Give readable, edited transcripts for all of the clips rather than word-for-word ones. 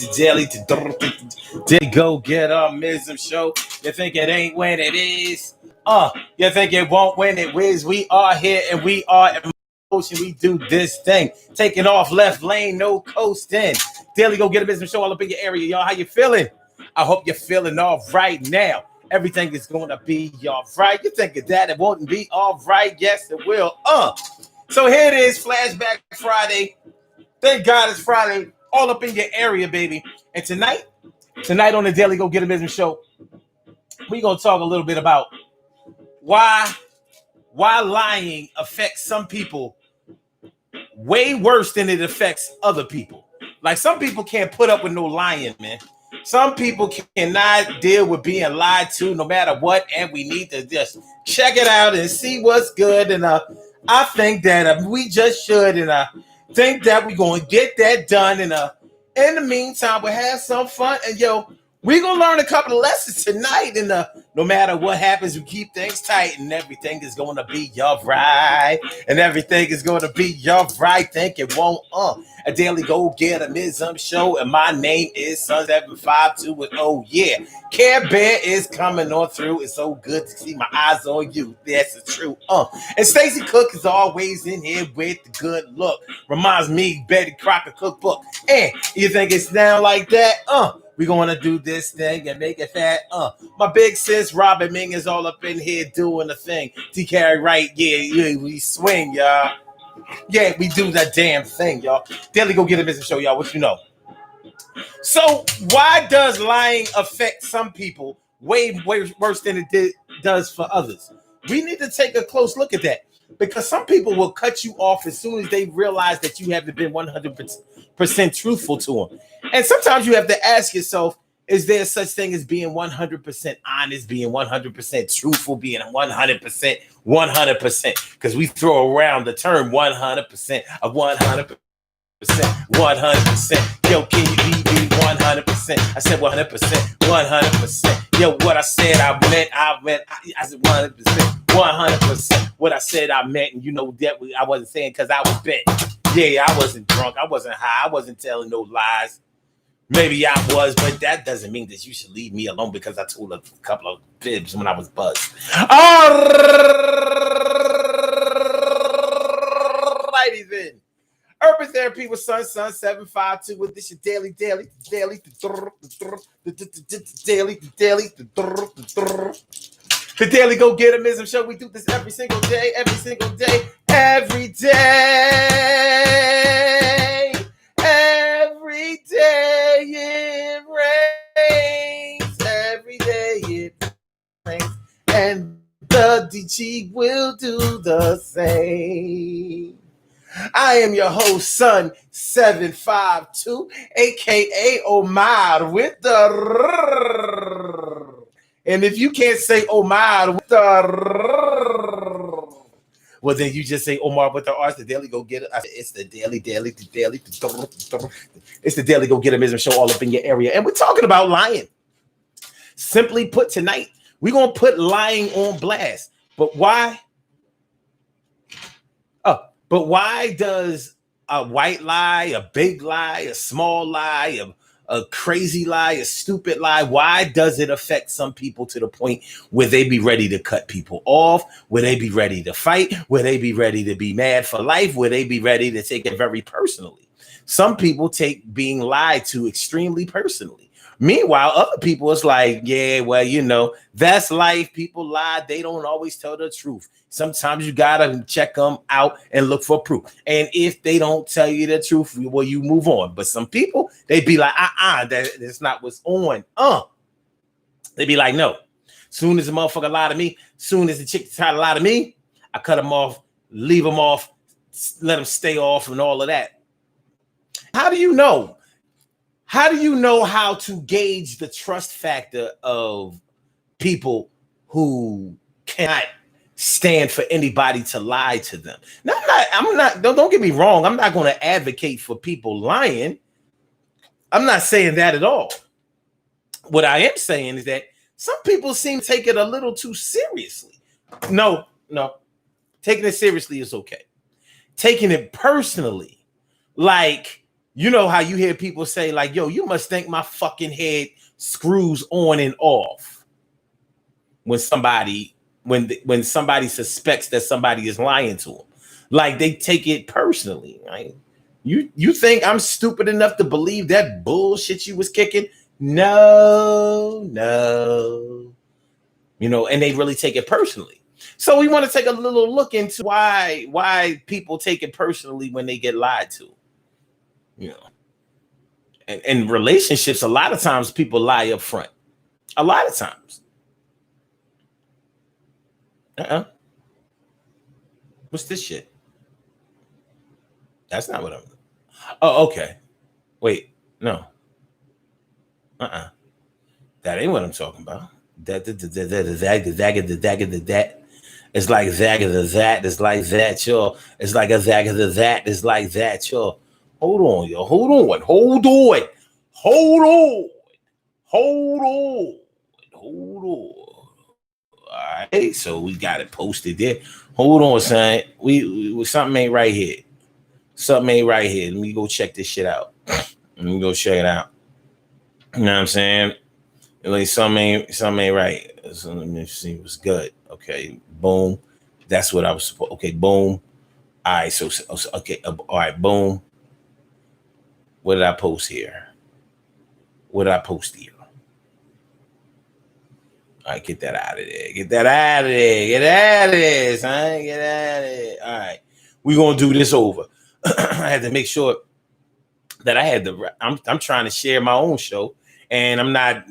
Daily Go Get Mism Show. You think it ain't when it is? You think it won't when it is? We are here and we are in motion. We do this thing. Taking off left lane, no coasting. Daily Go Get a Mism Show all up in your area, y'all. How you feeling? I hope you're feeling all right now. Everything is going to be all right. You think that it won't be all right? Yes, it will. So here it is, Flashback Friday. Thank God it's Friday, all up in your area, baby. And tonight on the Daily Go Get a Business Show, we're gonna talk a little bit about why lying affects some people way worse than it affects other people. Like some people can't put up with no lying, man. Some people cannot deal with being lied to no matter what, and we need to just check it out and see what's good. And I think that we just should, and I think that we're going to get that done. And in the meantime, we'll have some fun. And we're going to learn a couple of lessons tonight. And no matter what happens, we keep things tight, and everything is going to be all right. And everything is going to be all right. Think it won't. A Daily Go Get a Mism Show, and my name is Sun752. And oh yeah, Care Bear is coming on through. It's so good to see my eyes on you. That's the truth. And Stacey Cook is always in here with the good look. Reminds me Betty Crocker cookbook. And you think it's down like that? We're going to do this thing and make it fat. My big sis, Robin Ming, is all up in here doing the thing. T-Carry right, yeah, we swing, y'all. Yeah, we do that damn thing, y'all. Daily Go Get a Business Show, y'all. What you know? So, why does lying affect some people way worse than it does for others? We need to take a close look at that, because some people will cut you off as soon as they realize that you haven't been 100% truthful to them. And sometimes you have to ask yourself, is there such thing as being 100% honest, being 100% truthful, being 100%? Because we throw around the term 100% of 100%. 100%. Yo, can you be 100%? I said 100%. 100%. Yo, what I said I meant. I said 100%. 100%. What I said I meant, and you know that I wasn't saying because I was bent. Yeah, I wasn't drunk. I wasn't high. I wasn't telling no lies. Maybe I was, but that doesn't mean that you should leave me alone because I told a couple of fibs when I was buzzed. Alrighty then. Urban Therapy with Sun752 with this your daily. The Daily Go Get a Mism Show. We do this every single day. Every day it rains. Every day it rains. And the DG will do the same. I am your host, Sun752, aka Omar with the and if you can't say Omar with the well, then you just say Omar with the R. It's the Daily Go Get it. It's the daily. It's the Daily Go Get a Mism Show all up in your area. And we're talking about lying. Simply put, tonight, we're going to put lying on blast. But why? But why does a white lie, a big lie, a small lie, a crazy lie, a stupid lie, why does it affect some people to the point where they be ready to cut people off, where they be ready to fight, where they be ready to be mad for life, where they be ready to take it very personally? Some people take being lied to extremely personally. Meanwhile, other people, it's like, yeah, well, that's life. People lie. They don't always tell the truth. Sometimes you got to check them out and look for proof. And if they don't tell you the truth, well, you move on. But some people, they be like, that's not what's on. They be like, no. Soon as the motherfucker lie to me, soon as the chick try to lie to me, I cut them off, leave them off, let them stay off and all of that. How do you know? How do you know how to gauge the trust factor of people who cannot stand for anybody to lie to them? Now, I'm not, don't get me wrong. I'm not going to advocate for people lying. I'm not saying that at all. What I am saying is that some people seem to take it a little too seriously. No. Taking it seriously is okay. Taking it personally, like You know how you hear people say, like, yo, you must think my fucking head screws on and off when somebody suspects that somebody is lying to them. Like they take it personally, right? You think I'm stupid enough to believe that bullshit you was kicking? No, no. You know, and they really take it personally. So we want to take a little look into why people take it personally when they get lied to. You know, and in relationships, a lot of times people lie up front. A lot of times. What's this shit? That's not what I'm. Oh, okay. Wait, no. That ain't what I'm talking about. That. It's like zag of the that. It's like that, yo. It's like a zag of the that. It's like that, yo. Hold on, yo. Hold on. Hold on. Hold on. Hold on. Hold on. All right. So we got it posted there. Hold on, son. We something ain't right here. Something ain't right here. Let me go check this shit out. Let me go check it out. You know what I'm saying? Like something ain't right. So let me see what's good. Okay, boom. That's what I was supposed. Okay, boom. All right, so okay, all right, boom. What did I post here? What did I post here? All right, get that out of there. Get that out of there. Get out of there, son. Get out of there. All right, we're gonna do this over. I had to make sure that I had the. I'm trying to share my own show. And I'm not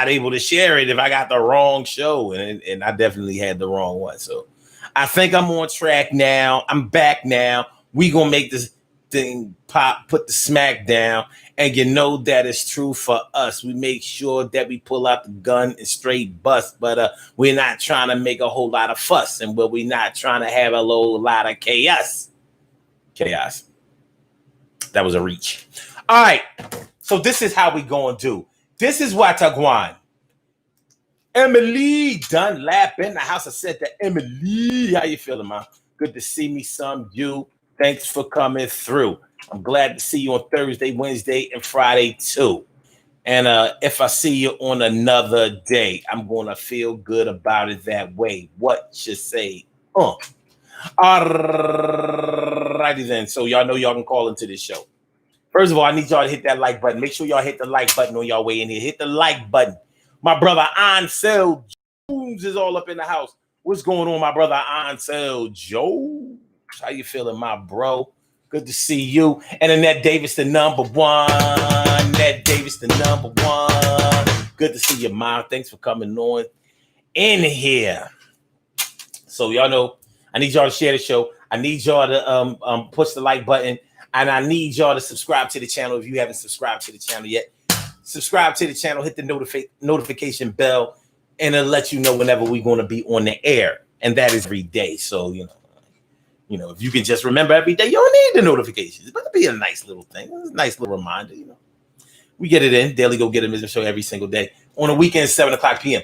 able to share it if I got the wrong show, and I definitely had the wrong one. So I think I'm on track now. I'm back now. We gonna make this thing pop, put the smack down, and you know that is true for us. We make sure that we pull out the gun and straight bust, but we're not trying to make a whole lot of fuss, and we're not trying to have a whole lot of chaos. Chaos. That was a reach. All right. So this is how we gonna do. This is what I want. Emily Dunlap in the house. I said to Emily, how you feeling, man? Good to see me, some you. Thanks for coming through. I'm glad to see you on Thursday, Wednesday, and Friday too. And if I see you on another day, I'm gonna feel good about it that way. What you say? Alrighty then. So y'all know y'all can call into this show. First of all, I need y'all to hit that like button. Make sure y'all hit the like button on y'all way in here. Hit the like button. My brother Ansel Jones is all up in the house. What's going on, my brother Ansel Jones? How you feeling, my bro? Good to see you. And Annette Davis, the number one. Annette Davis, the number one. Good to see you, Mom. Thanks for coming on in here. So y'all know, I need y'all to share the show. I need y'all to push the like button. And I need y'all to subscribe to the channel if you haven't subscribed to the channel yet. Subscribe to the channel, hit the notification bell, and it'll let you know whenever we're going to be on the air. And that is every day. So, you know, if you can just remember every day, you don't need the notifications. But it'll be a nice little thing. It's a nice little reminder, you know. We get it in. Daily Go Get a Wisdom Show every single day. On the weekend, 7 o'clock p.m.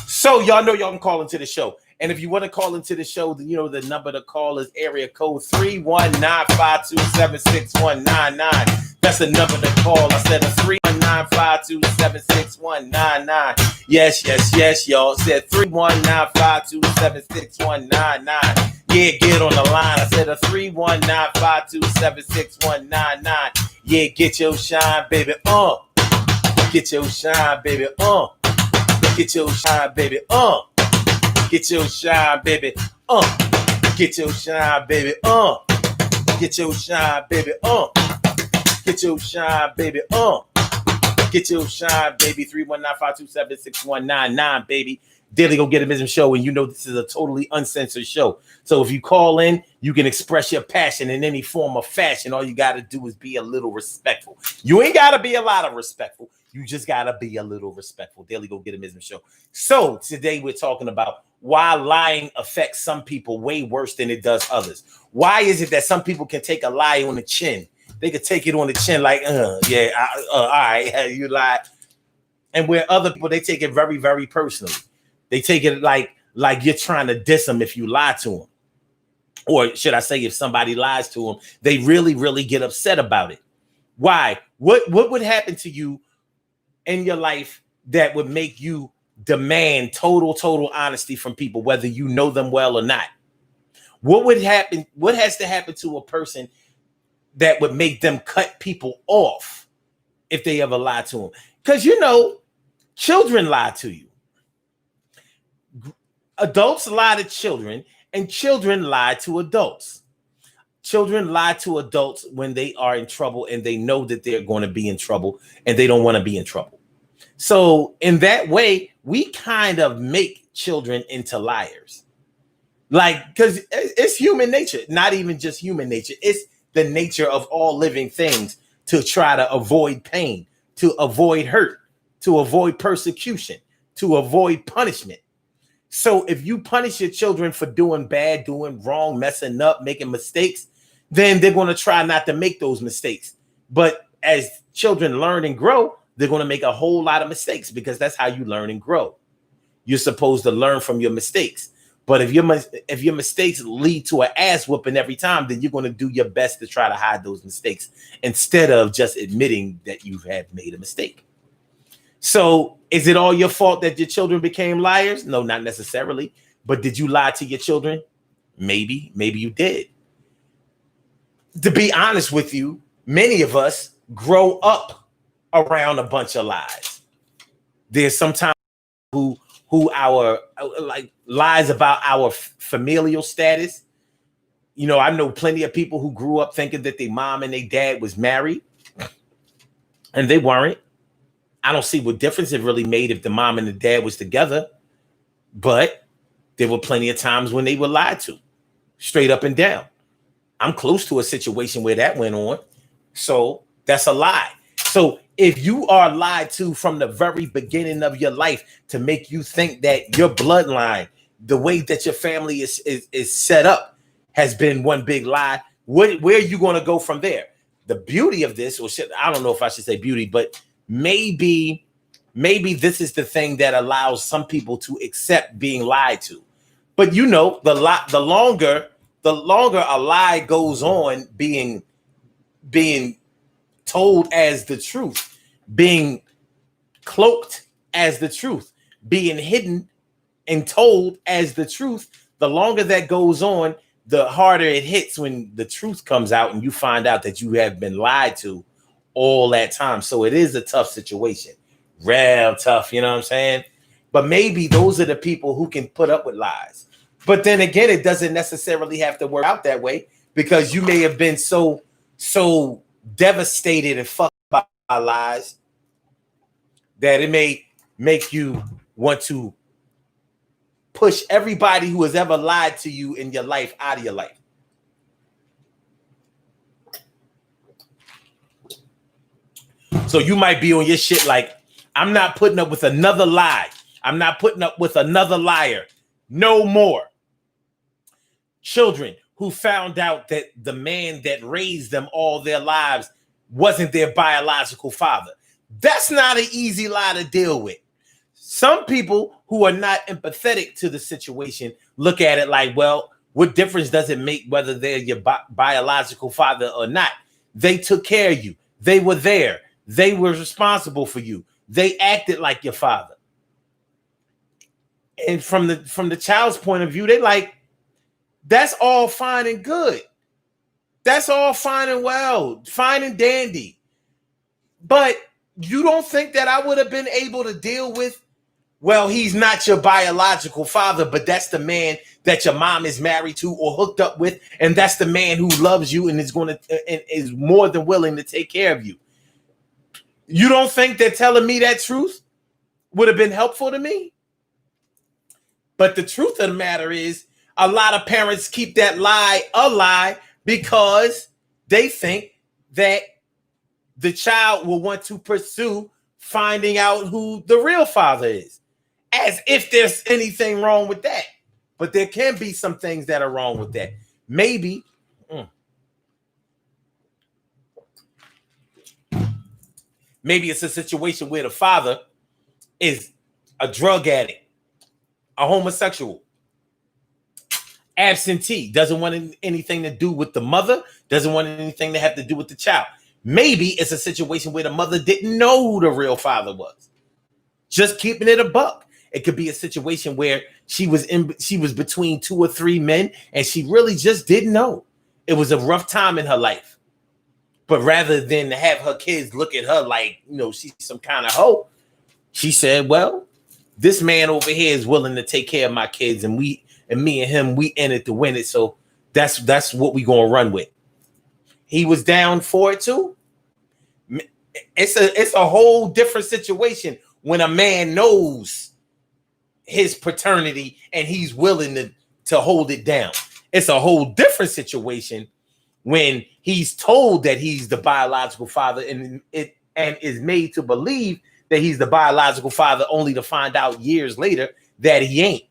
So y'all know y'all can call into the show. And if you want to call into the show, then you know the number to call is area code 319-527-6199. That's the number to call. I said a 319-527-6199. Yes, y'all. Said 319-527-6199. Yeah, get on the line. I said a 319-527-6199. Yeah, get your shine, baby. Get your shine, baby. Get your shine, baby. Get your shine, baby. Get your shine, baby. Get your shine, baby. Get your shine, baby. Get your shine, baby. 319-527-6199, baby. Daily Go Get a Wisdom Show, and you know this is a totally uncensored show. So if you call in, you can express your passion in any form of fashion. All you got to do is be a little respectful. You ain't got to be a lot of respectful. You just got to be a little respectful. Daily Go Get a Wisdom Show. So today we're talking about why lying affects some people way worse than it does others. Why is it that some people can take a lie on the chin? They could take it on the chin like, all right, you lied. And where other people, they take it very, very personally. They take it like you're trying to diss them if you lie to them. Or should I say, if somebody lies to them, they really, really get upset about it. Why? What would happen to you in your life that would make you demand total honesty from people, whether you know them well or not? What would happen? What has to happen to a person that would make them cut people off if they ever lie to them? Because children lie to you. Adults lie to children, and children lie to adults. Children lie to adults when they are in trouble and they know that they're going to be in trouble and they don't want to be in trouble. So in that way, we kind of make children into liars. Like, because it's human nature, not even just human nature. It's the nature of all living things to try to avoid pain, to avoid hurt, to avoid persecution, to avoid punishment. So if you punish your children for doing bad, doing wrong, messing up, making mistakes, then they're going to try not to make those mistakes. But as children learn and grow, they're going to make a whole lot of mistakes because that's how you learn and grow. You're supposed to learn from your mistakes. But if your mistakes lead to an ass whooping every time, then you're going to do your best to try to hide those mistakes instead of just admitting that you have made a mistake. So is it all your fault that your children became liars? No, not necessarily. But did you lie to your children? Maybe you did. To be honest with you, many of us grow up around a bunch of lies. There's sometimes who our like lies about our familial status. I know plenty of people who grew up thinking that their mom and their dad was married, and they weren't. I don't see what difference it really made if the mom and the dad was together, but there were plenty of times when they were lied to, straight up and down. I'm close to a situation where that went on, so that's a lie. So if you are lied to from the very beginning of your life to make you think that your bloodline, the way that your family is set up, has been one big lie, where are you going to go from there? The beauty of this, or I don't know if I should say beauty, but maybe this is the thing that allows some people to accept being lied to. But the longer a lie goes on being told as the truth, being cloaked as the truth, being hidden and told as the truth, the longer that goes on, the harder it hits when the truth comes out and you find out that you have been lied to all that time. So it is a tough situation, real tough, you know what I'm saying? But maybe those are the people who can put up with lies. But then again, it doesn't necessarily have to work out that way, because you may have been so devastated and fucked by lies that it may make you want to push everybody who has ever lied to you in your life out of your life. So you might be on your shit like, I'm not putting up with another lie. I'm not putting up with another liar. No more. Children who found out that the man that raised them all their lives wasn't their biological father. That's not an easy lie to deal with. Some people who are not empathetic to the situation look at it like, well, what difference does it make whether they're your biological father or not? They took care of you. They were there. They were responsible for you. They acted like your father. And from the child's point of view, they like, that's all fine and good. That's all fine and well, fine and dandy. But you don't think that I would have been able to deal with, well, he's not your biological father, but that's the man that your mom is married to or hooked up with, and that's the man who loves you and is more than willing to take care of you. You don't think that telling me that truth would have been helpful to me? But the truth of the matter is, a lot of parents keep that lie a lie because they think that the child will want to pursue finding out who the real father is, as if there's anything wrong with that. But there can be some things that are wrong with that. Maybe it's a situation where the father is a drug addict, a homosexual, absentee, doesn't want anything to do with the mother, doesn't want anything to have to do with the child. Maybe it's a situation where the mother didn't know who the real father was. Just keeping it a buck. It could be a situation where she was between 2 or 3 men and she really just didn't know. It was a rough time in her life. But rather than have her kids look at her like, she's some kind of hoe, she said, well, this man over here is willing to take care of my kids, and me and him, we in it to win it. So that's what we gonna run with. He was down for it too. It's a whole different situation when a man knows his paternity and he's willing to hold it down. It's a whole different situation when he's told that he's the biological father and is made to believe that he's the biological father, only to find out years later that he ain't.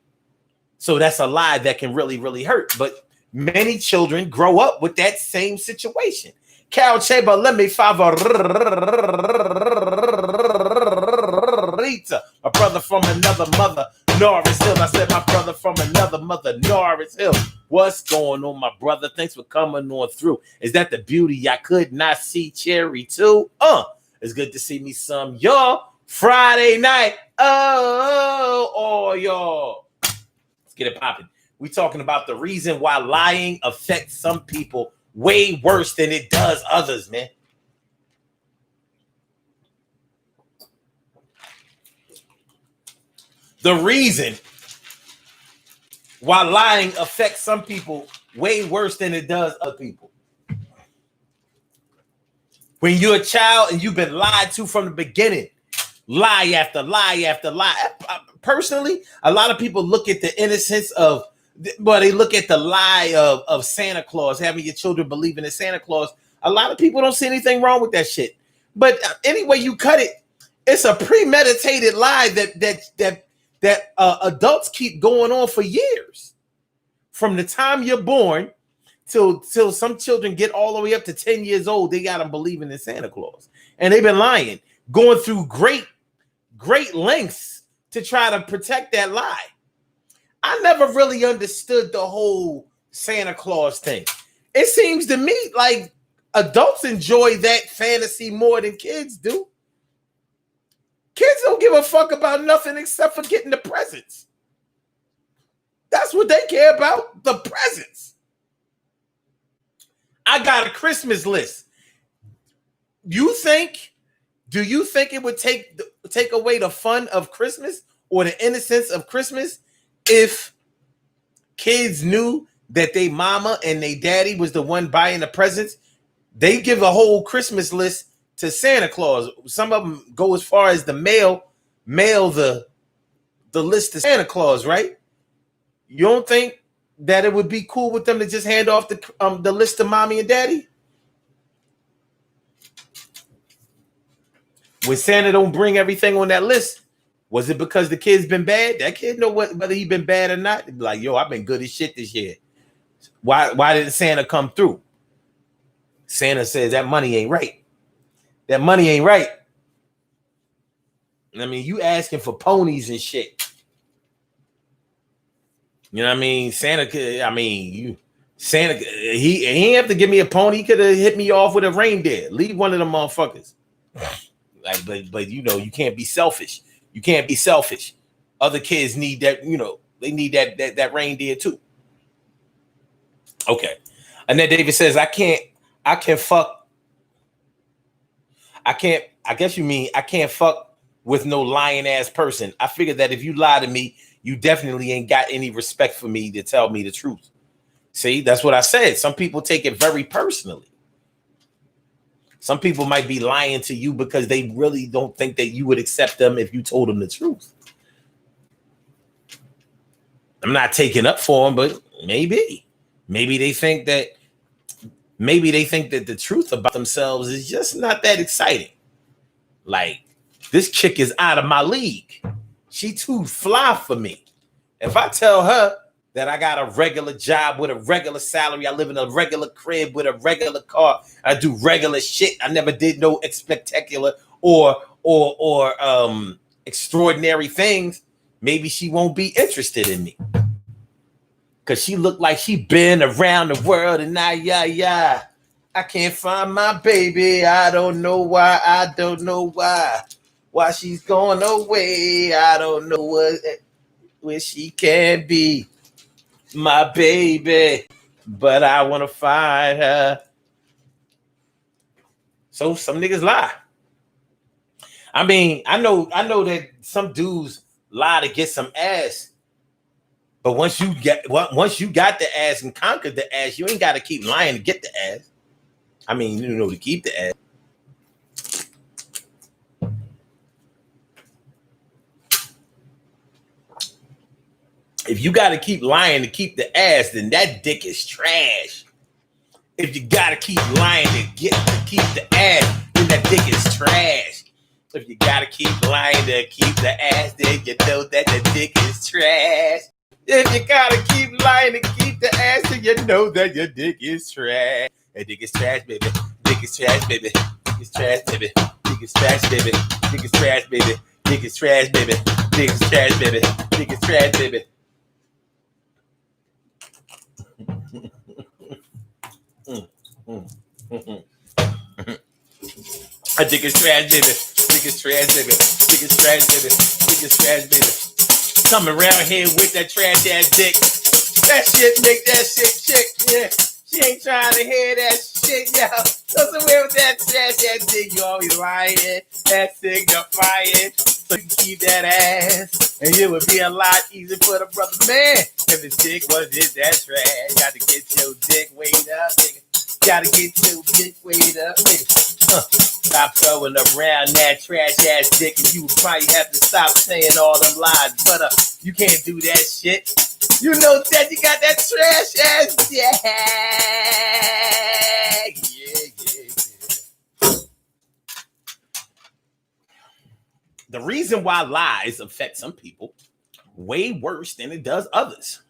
So that's a lie that can really, really hurt. But many children grow up with that same situation. Cal Chamber, let me favorita. My brother from another mother, Norris Hill. I said my brother from another mother, Norris Hill. What's going on, my brother? Thanks for coming on through. Is that the beauty I could not see Cherry too? It's good to see me some y'all. Friday night. Oh, y'all. Let's get it popping. We talking about the reason why lying affects some people way worse than it does others, man. The reason why lying affects some people way worse than it does other people. When you're a child and you've been lied to from the beginning, lie after lie after lie. Personally, a lot of people look at the innocence of, well, they look at the lie of Santa Claus, having your children believing in Santa Claus. A lot of people don't see anything wrong with that shit. But anyway you cut it, it's a premeditated lie that adults keep going on for years. From the time you're born till some children get all the way up to 10 years old, they got them believing in Santa Claus. And they've been lying, going through great lengths to try to protect that lie. I never really understood the whole Santa Claus thing. It seems to me like adults enjoy that fantasy more than kids do. Kids don't give a fuck about nothing except for getting the presents. That's what they care about, the presents. I got a Christmas list. Do you think it would take away the fun of Christmas or the innocence of Christmas if kids knew that they mama and they daddy was the one buying the presents? They give a whole Christmas list to Santa Claus. Some of them go as far as the mail the list to Santa Claus, right? You don't think that it would be cool with them to just hand off the list to mommy and daddy? When Santa don't bring everything on that list, was it because the kid's been bad? That kid know whether he been bad or not. They'd be like, yo, I've been good as shit this year. Why didn't Santa come through? Santa says that money ain't right. That money ain't right. I mean, you asking for ponies and shit. You know what I mean? Santa, he ain't have to give me a pony. He could have hit me off with a reindeer. Leave one of them motherfuckers. But you can't be selfish. You can't be selfish. Other kids need that, they need that reindeer too. Okay. Annette Davis says, I can't fuck with no lying ass person. I figured that if you lie to me, you definitely ain't got any respect for me to tell me the truth. See, that's what I said. Some people take it very personally. Some people might be lying to you because they really don't think that you would accept them if you told them the truth. I'm not taking up for them, but maybe they think that the truth about themselves is just not that exciting. Like, this chick is out of my league. She too fly for me. If I tell her that I got a regular job with a regular salary, I live in a regular crib with a regular car, I do regular shit, I never did no spectacular or extraordinary things, maybe she won't be interested in me. Because she looked like she been around the world and yeah. I can't find my baby. I don't know why. I don't know why. Why she's going away. I don't know where she can be. My baby. But I want to find her. So some niggas lie. I mean, I know that some dudes lie to get some ass. But once you got the ass and conquered the ass, you ain't got to keep lying to get the ass. I mean, you know, to keep the ass. If you got to keep lying to keep the ass, then that dick is trash. If you got to keep lying to keep the ass, then that dick is trash. If you got to keep lying to keep the ass, then you know that the dick is trash. If you got to keep lying to keep the ass, then you know that your dick is trash. That dick is trash, baby. Dick is trash, baby. Dick is trash, baby. Dick is trash, baby. Dick is trash, baby. Dick is trash, baby. Dick is trash, baby. Dick is trash, baby. I think it's trash, baby. Think it's trash, baby. Think it's trash, baby. Think it's trash, baby. Coming around here with that trash ass dick. That shit make that shit chick, yeah. She ain't trying to hear that shit, yo. What's the way with that trash ass dick? You always lying. That signifying. So you can keep that ass. And it would be a lot easier for the brother man if his dick wasn't that trash. Got to get your dick weighed up, nigga. Gotta get your dick weighed up, nigga. Stop throwing around that trash ass dick, and you would probably have to stop saying all them lies. But you can't do that shit. You know that you got that trash ass dick. Yeah. The reason why lies affect some people way worse than it does others.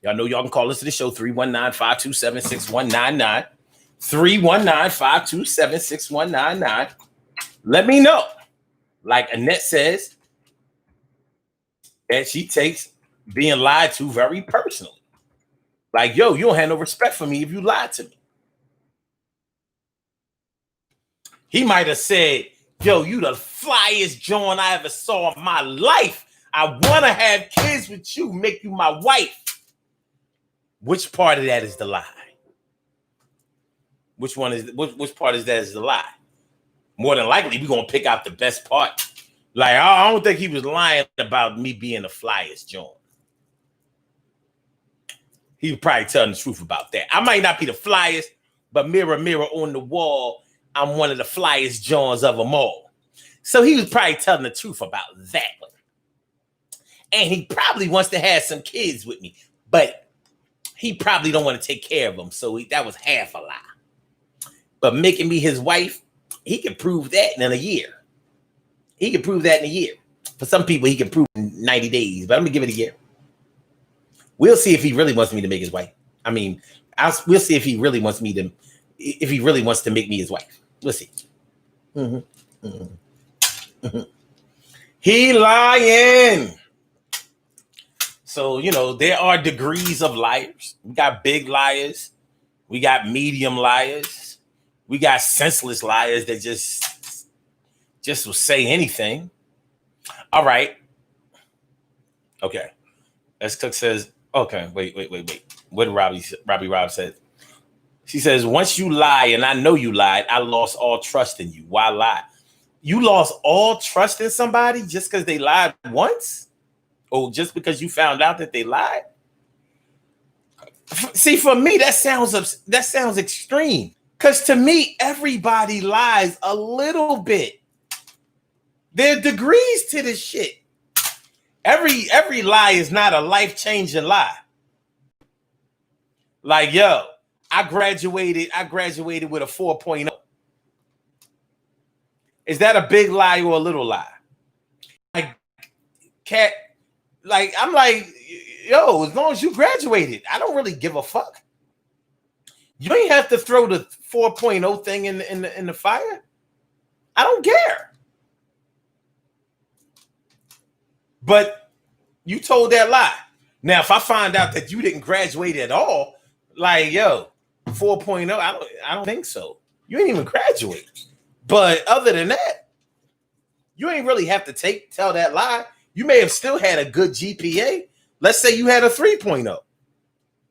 Y'all know y'all can call us to the show 319-527-6199. 319-527-6199. Let me know. Like Annette says, that she takes being lied to very personally. Like, yo, you don't have no respect for me if you lied to me. He might have said, yo, you the flyest joint I ever saw in my life. I want to have kids with you, make you my wife. Which part of that is the lie? Which part is that is the lie? More than likely, we're gonna pick out the best part. Like, I don't think he was lying about me being the flyest joint. He was probably telling the truth about that. I might not be the flyest, but mirror, mirror on the wall, I'm one of the flyest joints of them all. So he was probably telling the truth about that one. And he probably wants to have some kids with me, but he probably don't want to take care of them. So that was half a lie. But making me his wife, he can prove that in a year. He can prove that in a year. For some people, he can prove in 90 days, but I'm going to give it a year. We'll see if he really wants me to make his wife. I mean, we'll see if he really wants me to, if he really wants to make me his wife. We'll see. He lying. So, you know, there are degrees of liars. We got big liars. We got medium liars. We got senseless liars that just will say anything. All right. Okay. As Cook says, okay, wait. What did Robbie Rob said? She says, once you lie, and I know you lied, I lost all trust in you. Why lie? You lost all trust in somebody just because they lied once? Or just because you found out that they lied? See, for me, that sounds extreme. Because to me, everybody lies a little bit. There are degrees to this shit. Every lie is not a life-changing lie. Like, yo, I graduated with a 4.0. Is that a big lie or a little lie? I'm like, yo, as long as you graduated, I don't really give a fuck. You ain't have to throw the 4.0 thing in the fire. I don't care. But you told that lie. Now, if I find out that you didn't graduate at all, like, yo, 4.0, I don't think so. You ain't even graduate. But other than that, you ain't really have to tell that lie. You may have still had a good GPA. Let's say you had a 3.0.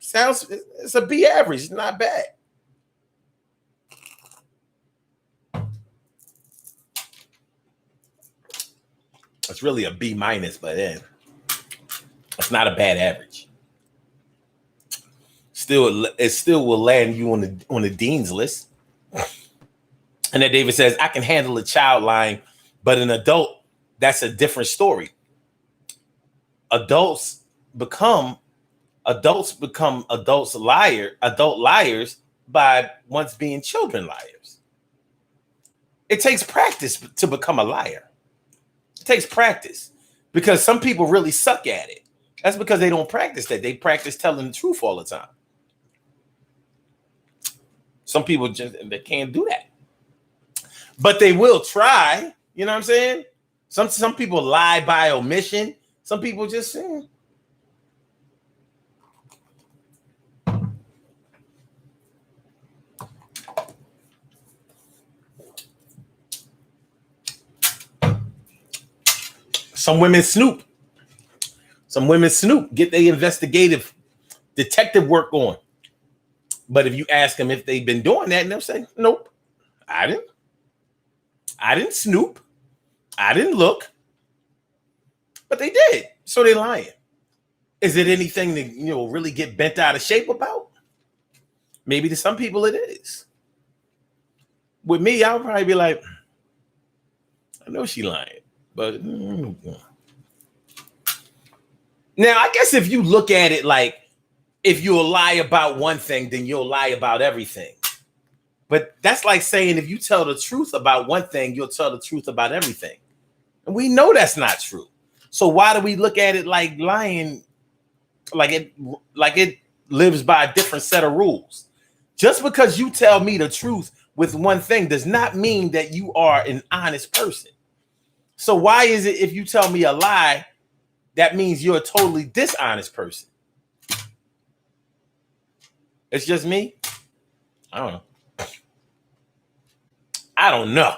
It's a B average. It's not bad. It's really a B minus, but then it's not a bad average. It still will land you on the dean's list. And then David says, I can handle a child lying, but an adult, that's a different story. Adult liars by once being children liars. It takes practice to become a liar. It takes practice because some people really suck at it. That's because they don't practice that. They practice telling the truth all the time. Some people they can't do that. But they will try. You know what I'm saying? Some people lie by omission. Some people just Some women snoop. Get their investigative detective work on. But if you ask them if they've been doing that, and they'll say, nope, I didn't snoop. I didn't look. But they did. So they're lying. Is it anything to really get bent out of shape about? Maybe to some people it is. With me, I'll probably be like, I know she lying. But now I guess if you look at it like if you'll lie about one thing, then you'll lie about everything. But that's like saying if you tell the truth about one thing, you'll tell the truth about everything. And we know that's not true. So why do we look at it like lying, like it lives by a different set of rules? Just because you tell me the truth with one thing does not mean that you are an honest person. So why is it if you tell me a lie, that means you're a totally dishonest person? It's just me? I don't know.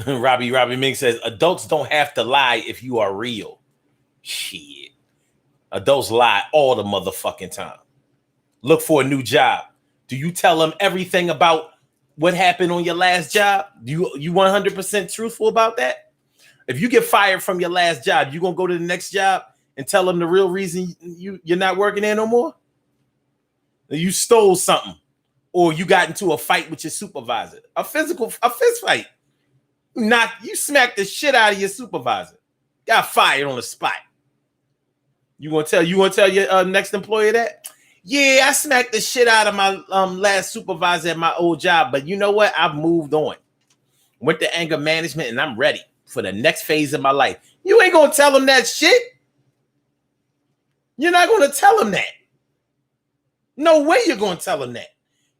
Robbie Ming says, adults don't have to lie if you are real. Shit. Adults lie all the motherfucking time. Look for a new job. Do you tell them everything about what happened on your last job? You 100% truthful about that? If you get fired from your last job, you gonna go to the next job and tell them the real reason you're not working there no more? You stole something, or you got into a fight with your supervisor, a fist fight. You smacked the shit out of your supervisor, got fired on the spot. You gonna tell your next employer that? Yeah, I smacked the shit out of my last supervisor at my old job, but you know what? I've moved on. Went to anger management, and I'm ready for the next phase of my life. You ain't gonna tell them that shit. You're not gonna tell them that. No way you're gonna tell them that.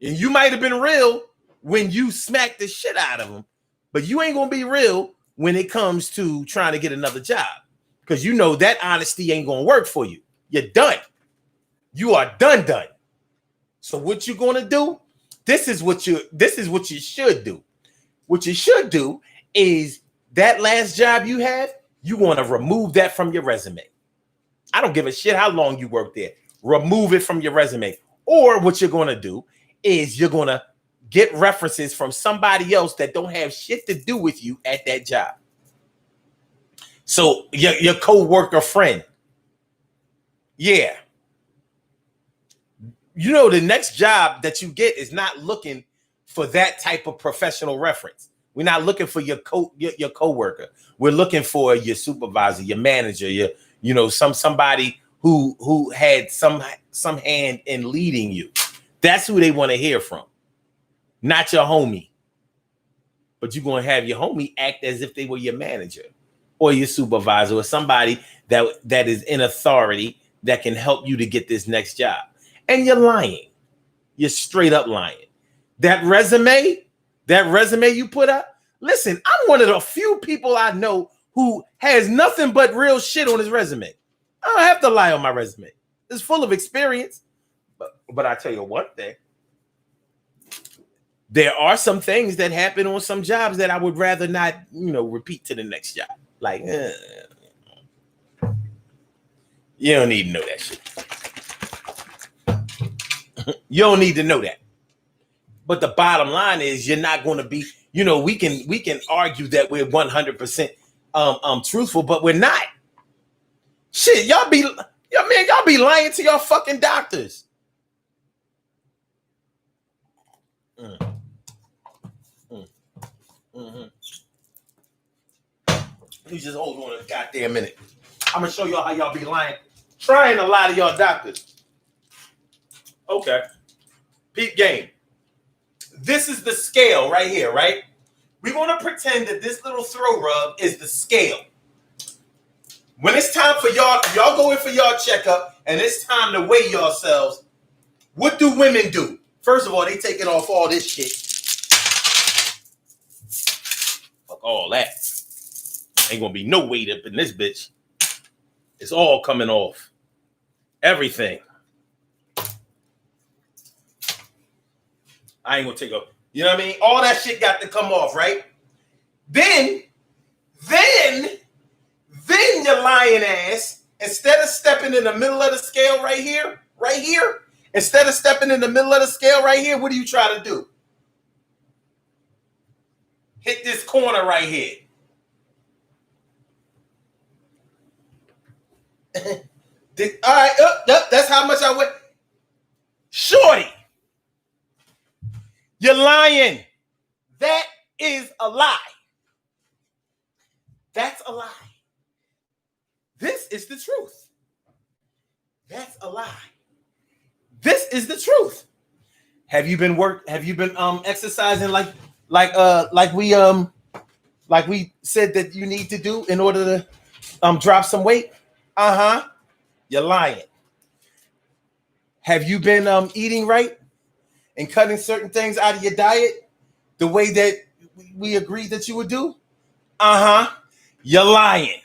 And you might have been real when you smacked the shit out of them, but you ain't gonna be real when it comes to trying to get another job, because you know that honesty ain't gonna work for you. You're done. You are done. So what you gonna do? This is what you should do. What you should do is that last job you had, you want to remove that from your resume. I don't give a shit how long you worked there. Remove it from your resume. Or what you're gonna do is you're gonna get references from somebody else that don't have shit to do with you at that job. So your co-worker friend. Yeah. You know, the next job that you get is not looking for that type of professional reference. We're not looking for your coworker. We're looking for your supervisor, your manager, somebody who had some hand in leading you. That's who they want to hear from, not your homie. But you're going to have your homie act as if they were your manager or your supervisor or somebody that is in authority that can help you to get this next job. And you're lying. You're straight up lying. That resume you put up, listen, I'm one of the few people I know who has nothing but real shit on his resume. I don't have to lie on my resume. is full of experience. But I tell you one thing. There are some things that happen on some jobs that I would rather not, repeat to the next job. Like, you don't need to know that shit. You don't need to know that. But the bottom line is, you're not going to be. We can argue that we're 100% truthful, but we're not. Shit, y'all be lying to your fucking doctors. Mm-hmm. You just hold on a goddamn minute. I'm gonna show y'all how y'all be lying, trying to lie to y'all doctors. Okay, peep game. This is the scale right here, right? We're gonna pretend that this little throw rub is the scale. When it's time for y'all go in for y'all checkup, and it's time to weigh yourselves. What do women do? First of all, they taking off all this shit. Fuck all that. Ain't gonna be no weight up in this bitch. It's all coming off. Everything. I ain't gonna take off. You know what I mean? All that shit got to come off, right? Then your lying ass, instead of stepping in the middle of the scale right here, instead of stepping in the middle of the scale right here, what do you try to do? Hit this corner right here. All right, that's how much I went. Shorty, you're lying. That is a lie. That's a lie. This is the truth. That's a lie. This is the truth. Have you been exercising like we said that you need to do in order to drop some weight? You're lying. Have you been eating right and cutting certain things out of your diet the way that we agreed that you would do? You're lying.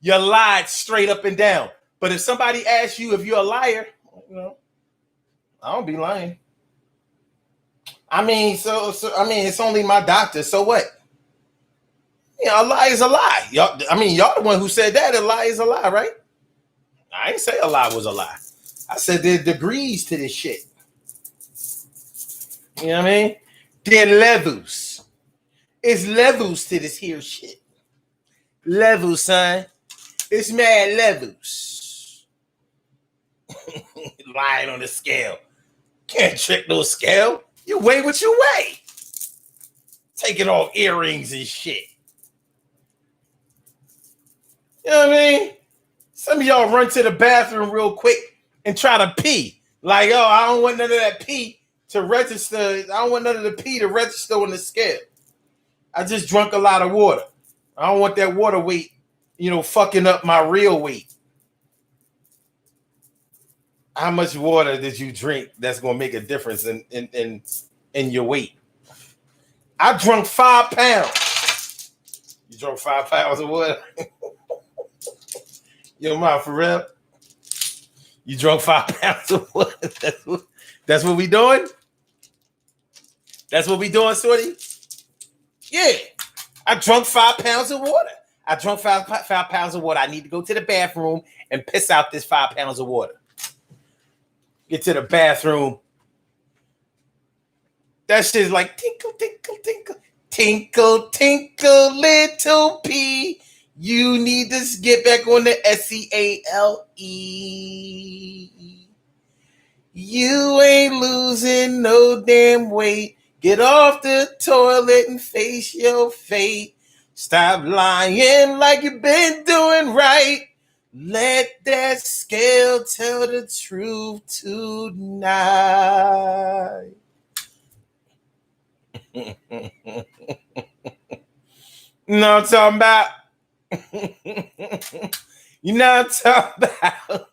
You lied straight up and down. But if somebody asks you if you're a liar, I don't be lying. I mean, it's only my doctor. So what? A lie is a lie. Y'all the one who said that. A lie is a lie, right? I ain't say a lie was a lie. I said there are degrees to this shit. You know what I mean? There are levels. It's levels to this here shit. Levels, son. It's mad levels. Lying on the scale. Can't trick no scale. You weigh what you weigh. Taking off earrings and shit. You know what I mean? Some of y'all run to the bathroom real quick and try to pee. Like, I don't want none of that pee to register. I don't want none of the pee to register on the scale. I just drunk a lot of water. I don't want that water weight, fucking up my real weight. How much water did you drink that's going to make a difference in your weight? I drunk 5 pounds. You drunk 5 pounds of water? Yo, ma, for real? You drunk 5 pounds of water? That's what we doing? That's what we doing, Shorty? Yeah. I drunk 5 pounds of water. I drunk 5 pounds of water. I need to go to the bathroom and piss out this 5 pounds of water. Get to the bathroom. That shit's like tinkle, tinkle, tinkle. Tinkle, tinkle, little pea. You need to get back on the SCALE. You ain't losing no damn weight. Get off the toilet and face your fate. Stop lying like you've been doing right. Let that scale tell the truth tonight. You know what I'm talking about? You know what I'm talking about?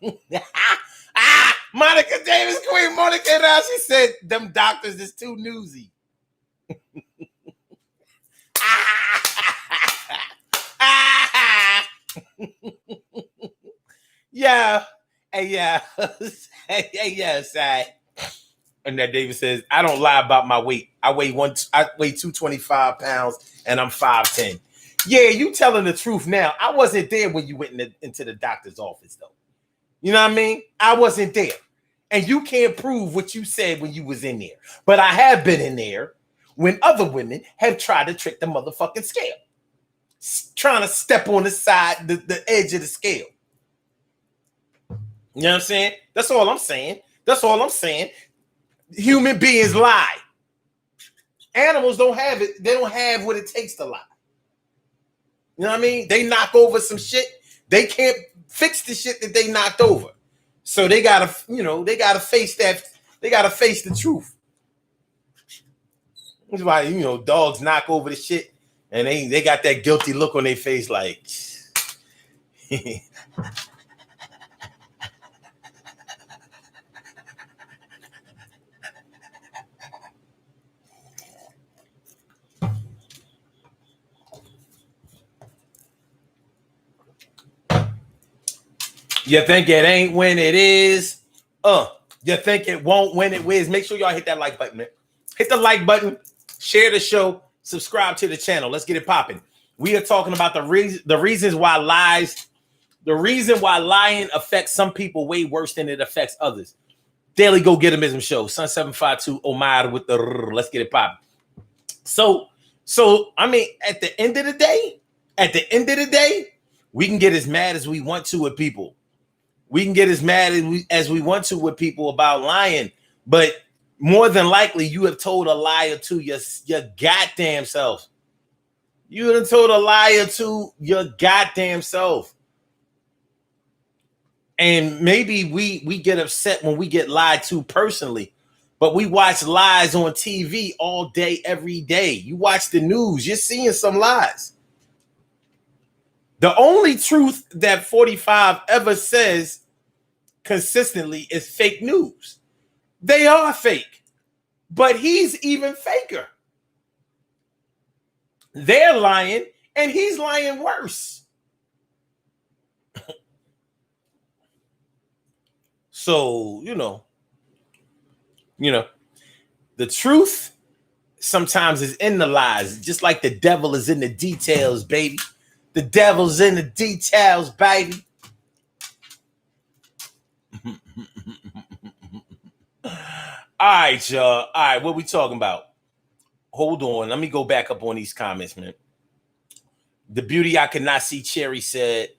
Monica Davis, Queen Monica, now she said them doctors is too newsy. Yeah, Hey, yeah. Hey, yeah, Side. And that David says, I don't lie about my weight. I weigh 225 pounds and I'm 5'10". Yeah, you telling the truth now. I wasn't there when you went into the doctor's office, though. You know what I mean? I wasn't there. And you can't prove what you said when you was in there. But I have been in there when other women have tried to trick the motherfucking scale. Trying to step on the side, the edge of the scale. You know what I'm saying? That's all I'm saying. That's all I'm saying. Human beings lie. Animals don't have it. They don't have what it takes to lie. You know what I mean? They knock over some shit. They can't fix the shit that they knocked over. So they gotta, they gotta face that. They gotta face the truth. That's why, dogs knock over the shit and they got that guilty look on their face like you think it ain't when it is. You think it won't when it is. Make sure y'all hit that like button, man. Hit the like button, share the show, subscribe to the channel. Let's get it popping. We are talking about the reasons why lies, the reason why lying affects some people way worse than it affects others. Daily Go Getimism Show, Sun 752 Omar with the let's get it popping. So I mean, at the end of the day, we can get as mad as we want to with people. We can get as mad as we want to with people about lying, but more than likely, you have told a liar to your goddamn self. You have told a liar to your goddamn self. And maybe we get upset when we get lied to personally, but we watch lies on TV all day, every day. You watch the news, you're seeing some lies. The only truth that 45 ever says consistently is fake news. They are fake, but he's even faker. They're lying, and he's lying worse. So, the truth sometimes is in the lies, just like the devil is in the details, baby. The devil's in the details, baby. All right, y'all. All right, what we talking about? Hold on. Let me go back up on these comments, man. The beauty I could not see, Cherry said,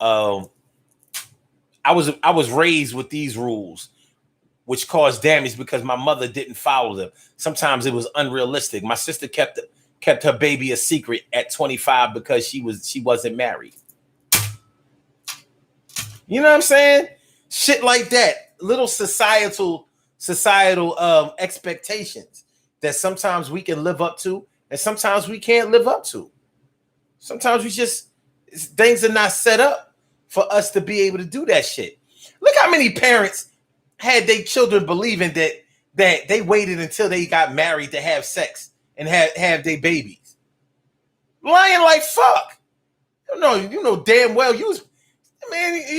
I was raised with these rules, which caused damage because my mother didn't follow them. Sometimes it was unrealistic. My sister kept her baby a secret at 25 because she wasn't married. You know what I'm saying? Shit like that. Little societal expectations that sometimes we can live up to and sometimes we can't live up to. Sometimes things are not set up for us to be able to do that shit. Look how many parents had their children believing that they waited until they got married to have sex and have their babies. Lying like fuck. You know damn well your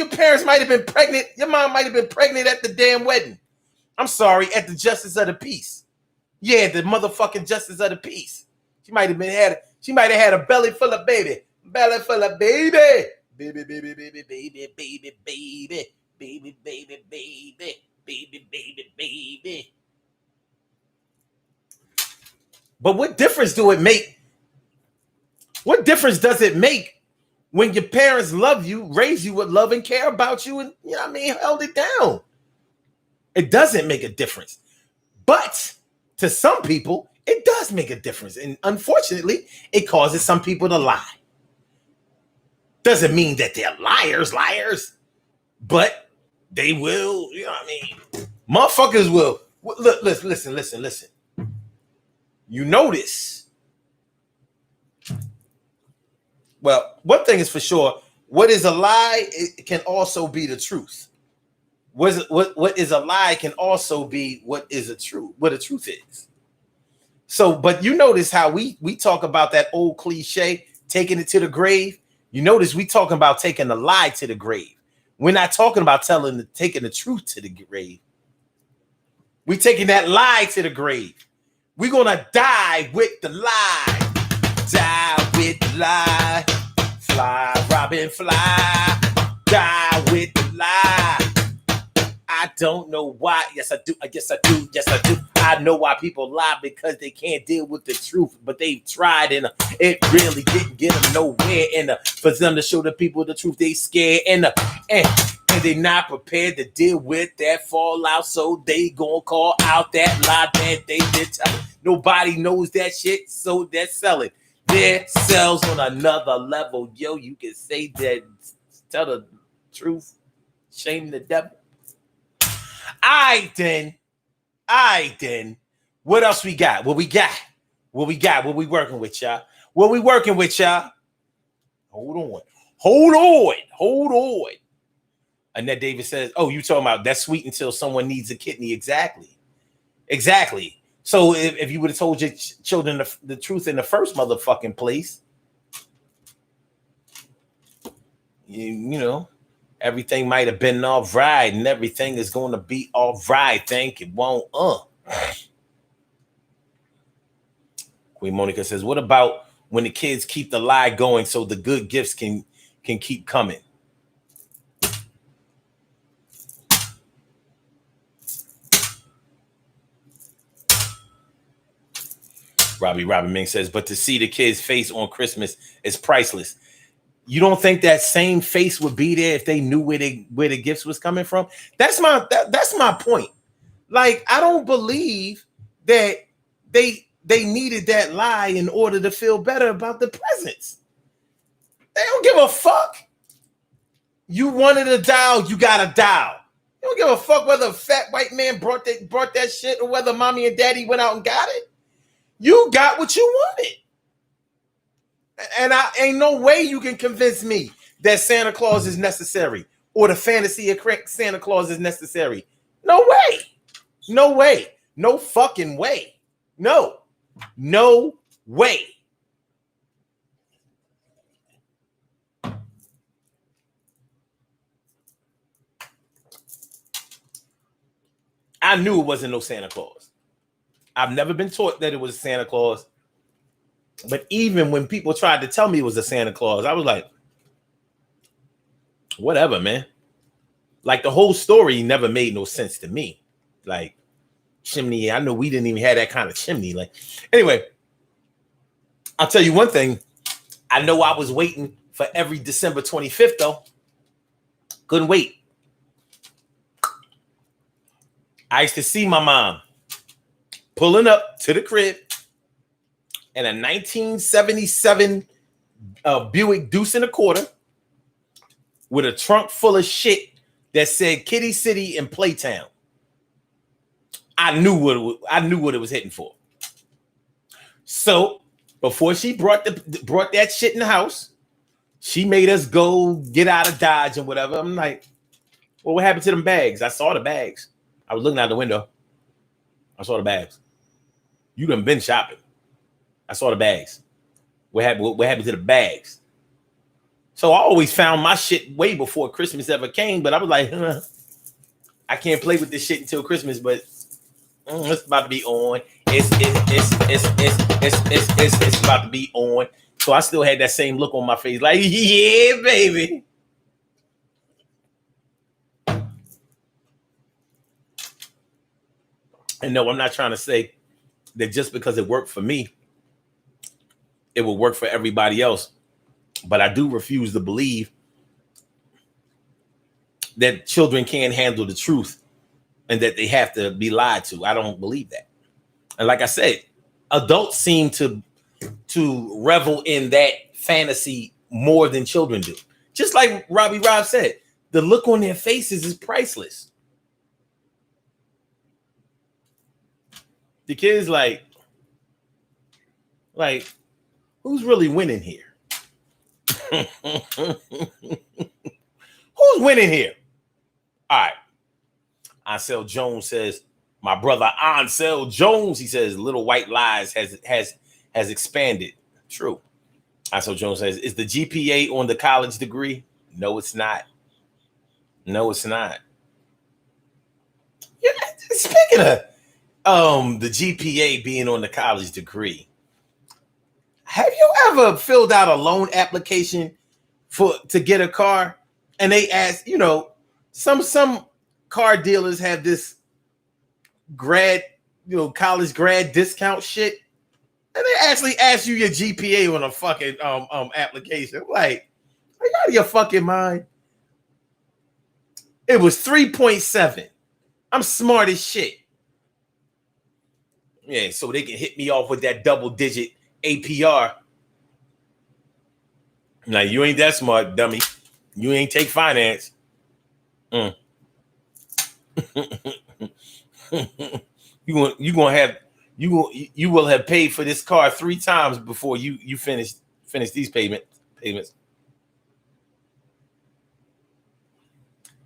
parents might have been pregnant. Your mom might have been pregnant at the damn wedding. I'm sorry, at the Justice of the Peace. Yeah, the motherfucking Justice of the Peace. She might have had a belly full of baby. Belly full of baby. Baby, baby, baby, baby, baby, baby, baby, baby, baby, baby, baby, baby. But what difference do it make? What difference does it make when your parents love you, raise you with love and care about you, and held it down? It doesn't make a difference. But to some people, it does make a difference. And unfortunately, it causes some people to lie. Doesn't mean that they're liars, but they will, motherfuckers will. Look, listen. You notice. Well, one thing is for sure, what is a lie, it can also be the truth. What is a lie can also be what a truth is. So, but you notice how we talk about that old cliche, taking it to the grave. You notice we talking about taking the lie to the grave. We're not talking about taking the truth to the grave. We taking that lie to the grave. We're gonna die with the lie. Die with the lie. Fly, Robin, fly. Die with the lie. I don't know why. Yes, I do. I guess I do. Yes, I do. I know why people lie, because they can't deal with the truth. But they tried, and it really didn't get them nowhere. And for them to show the people the truth, they scared, and they not prepared to deal with that fallout. So they gonna call out that lie that they did tell. Nobody knows that shit, so they're selling their selves on another level. Yo, you can say that. Tell the truth. Shame the devil. I then. What else we got? What we working with, y'all? Hold on. Annette Davis says, oh, you talking about that's sweet until someone needs a kidney. Exactly. So if you would have told your children the truth in the first motherfucking place, you know, everything might have been all right, and everything is going to be all right. Think it won't. Queen Monica says, what about when the kids keep the lie going so the good gifts can keep coming? Robbie Ming says, but to see the kid's face on Christmas is priceless. You don't think that same face would be there if they knew where the gifts was coming from? That's my point. Like, I don't believe that they needed that lie in order to feel better about the presents. They don't give a fuck. You wanted a doll, you got a doll. You don't give a fuck whether a fat white man brought that shit or whether mommy and daddy went out and got it. You got what you wanted. And I ain't no way you can convince me that Santa Claus is necessary or the fantasy of Santa Claus is necessary. No way. No fucking way. No way. I knew it wasn't no Santa Claus. I've never been taught that it was Santa Claus. But even when people tried to tell me it was a Santa Claus, I was like, whatever, man. Like, the whole story never made no sense to me. Like, chimney, I know we didn't even have that kind of chimney. Like, anyway, I'll tell you one thing. I know I was waiting for every December 25th, though. Couldn't wait. I used to see my mom pulling up to the crib in a 1977 Buick Deuce and a quarter with a trunk full of shit that said Kitty City and Playtown. I knew what it was hitting for. So before she brought that shit in the house, she made us go get out of Dodge and whatever. I'm like, well, what happened to them bags? I saw the bags. I was looking out the window. I saw the bags. You done been shopping. I saw the bags. What happened to the bags? So I always found my shit way before Christmas ever came, but I was like, I can't play with this shit until Christmas, but it's about to be on. It's about to be on. So I still had that same look on my face, like, yeah, baby. And no, I'm not trying to say that just because it worked for me, it will work for everybody else. But I do refuse to believe that children can't handle the truth and that they have to be lied to. I don't believe that. And like I said, adults seem to revel in that fantasy more than children do. Just like Robbie Rob said, the look on their faces is priceless. The kids like, who's really winning here? Who's winning here? All right. Ansel Jones says, my brother Ansel Jones, he says, Little White Lies has expanded. True. So Jones says, is the GPA on the college degree? No, it's not. No, it's not. Yeah, speaking of the GPA being on the college degree, have you ever filled out a loan application to get a car? And they ask, some car dealers have this college grad discount shit. And they actually ask you your GPA on a fucking application. Like, are you out of your fucking mind? It was 3.7. I'm smart as shit. Yeah, so they can hit me off with that double-digit APR. Now, you ain't that smart, dummy. You ain't take finance. You will have paid for this car 3 times before you finish these payments.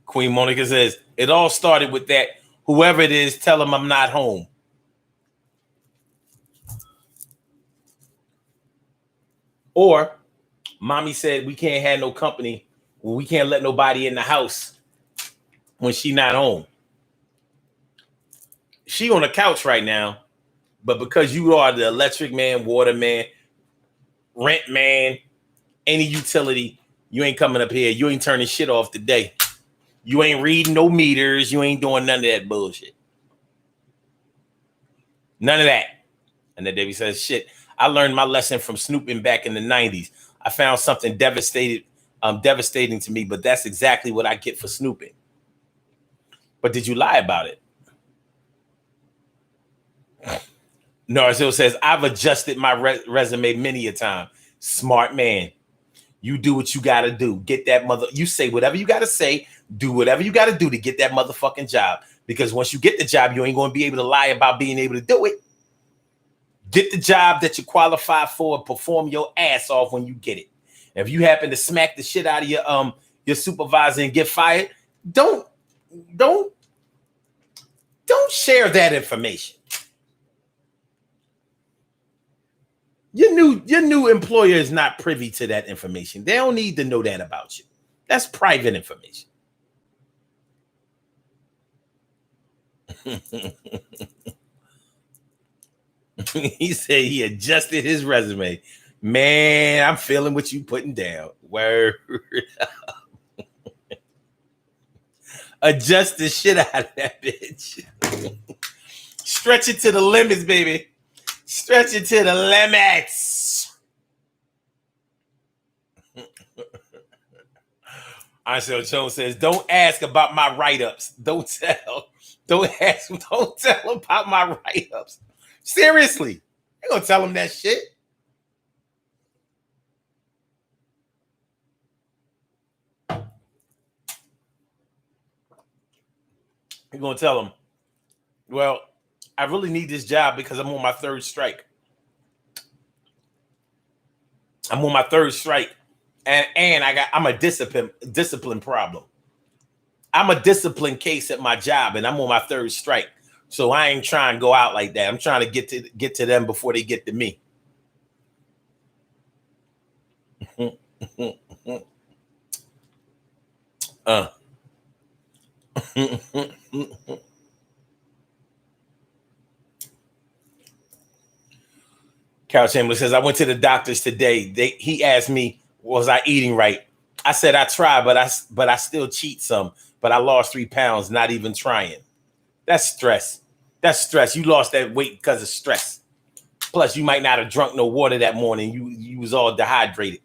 Queen Monica says, it all started with that. Whoever it is, tell him I'm not home. Or mommy said we can't have no company. We can't let nobody in the house when she not home. She on the couch right now, but because you are the electric man, water man, rent man, any utility, you ain't coming up here. You ain't turning shit off today. You ain't reading no meters. You ain't doing none of that bullshit. None of that. And then Debbie says, shit, I learned my lesson from snooping back in the 90s. I found something devastating to me, but that's exactly what I get for snooping. But did you lie about it? Narzil says, I've adjusted my resume many a time. Smart man. You do what you got to do. Get that you say whatever you got to say. Do whatever you got to do to get that motherfucking job. Because once you get the job, you ain't going to be able to lie about being able to do it. Get the job that you qualify for and perform your ass off when you get it. If you happen to smack the shit out of your supervisor and get fired, don't share that information. Your new employer is not privy to that information. They don't need to know that about you. That's private information. He said he adjusted his resume. Man, I'm feeling what you putting down. Word. Adjust the shit out of that bitch. Stretch it to the limits, baby. Stretch it to the limits. Ansel Jones says, don't ask about my write-ups. Don't tell about my write-ups. Seriously. You're going to tell him that shit. You're going to tell him, well, I really need this job because I'm on my 3rd strike. I'm on my 3rd strike. And I'm a discipline problem. I'm a discipline case at my job, and I'm on my 3rd strike. So I ain't trying to go out like that. I'm trying to get to them before they get to me. Carol Chamberlain says, I went to the doctors today. He asked me, was I eating right? I said, I try, but I still cheat some. But I lost 3 pounds, not even trying. That's stress. That's stress. You lost that weight because of stress. Plus, you might not have drunk no water that morning. You was all dehydrated.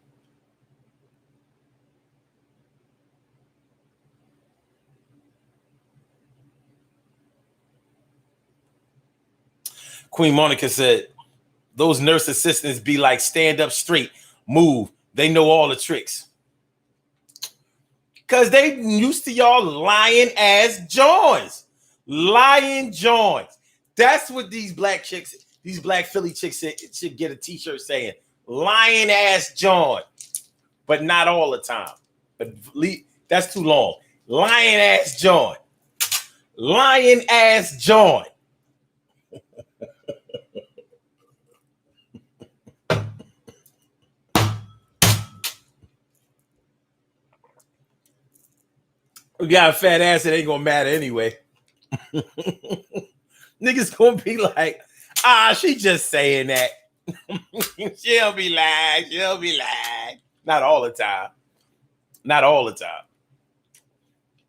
Queen Monica said, those nurse assistants be like, stand up straight, move. They know all the tricks. Because they used to y'all lying ass joints. Lying joints. That's what these black chicks, these black Philly chicks should get a t-shirt saying, lying ass joint. But not all the time. But that's too long. Lying ass joint. Lying ass joint. We got a fat ass, it ain't gonna matter anyway. Niggas gonna be like, she just saying that. She'll be lying. Not all the time.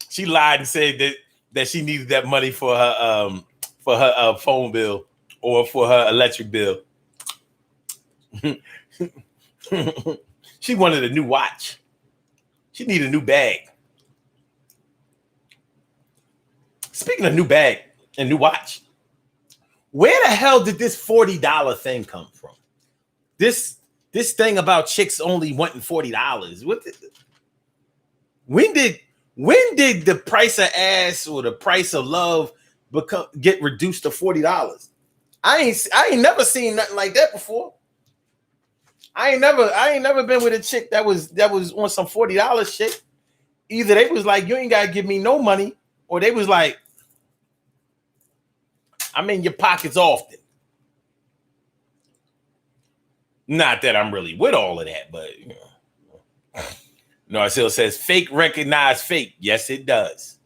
She lied and said that she needed that money for her phone bill or for her electric bill. She wanted a new watch. She needed a new bag. Speaking of new bag and new watch, where the hell did this $40 thing come from? This thing about chicks only wanting $40. When did the price of ass or the price of love get reduced to $40? I ain't never seen nothing like that before. I ain't never been with a chick that was on some $40 shit. Either they was like, you ain't gotta give me no money, or they was like, I'm in your pockets often. Not that I'm really with all of that, but you know. No, it still says fake recognize fake. Yes, it does.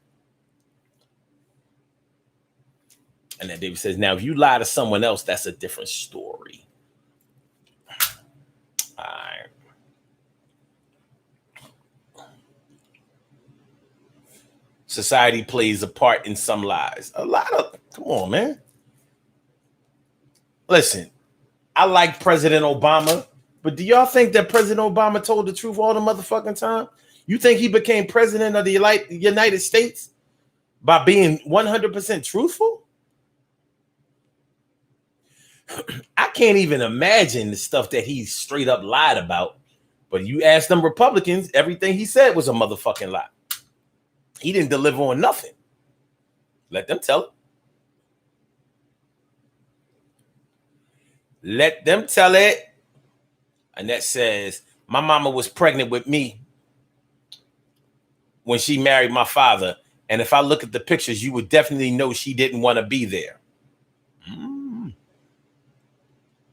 And then David says, now if you lie to someone else, that's a different story. All right. Society plays a part in some lies. Come on, man. Listen, I like President Obama, but do y'all think that President Obama told the truth all the motherfucking time? You think he became president of the United States by being 100% truthful? I can't even imagine the stuff that he straight up lied about. But you ask them Republicans, everything he said was a motherfucking lie. He didn't deliver on nothing. Let them tell it. Let them tell it. And that says, my mama was pregnant with me when she married my father. And if I look at the pictures, you would definitely know she didn't want to be there.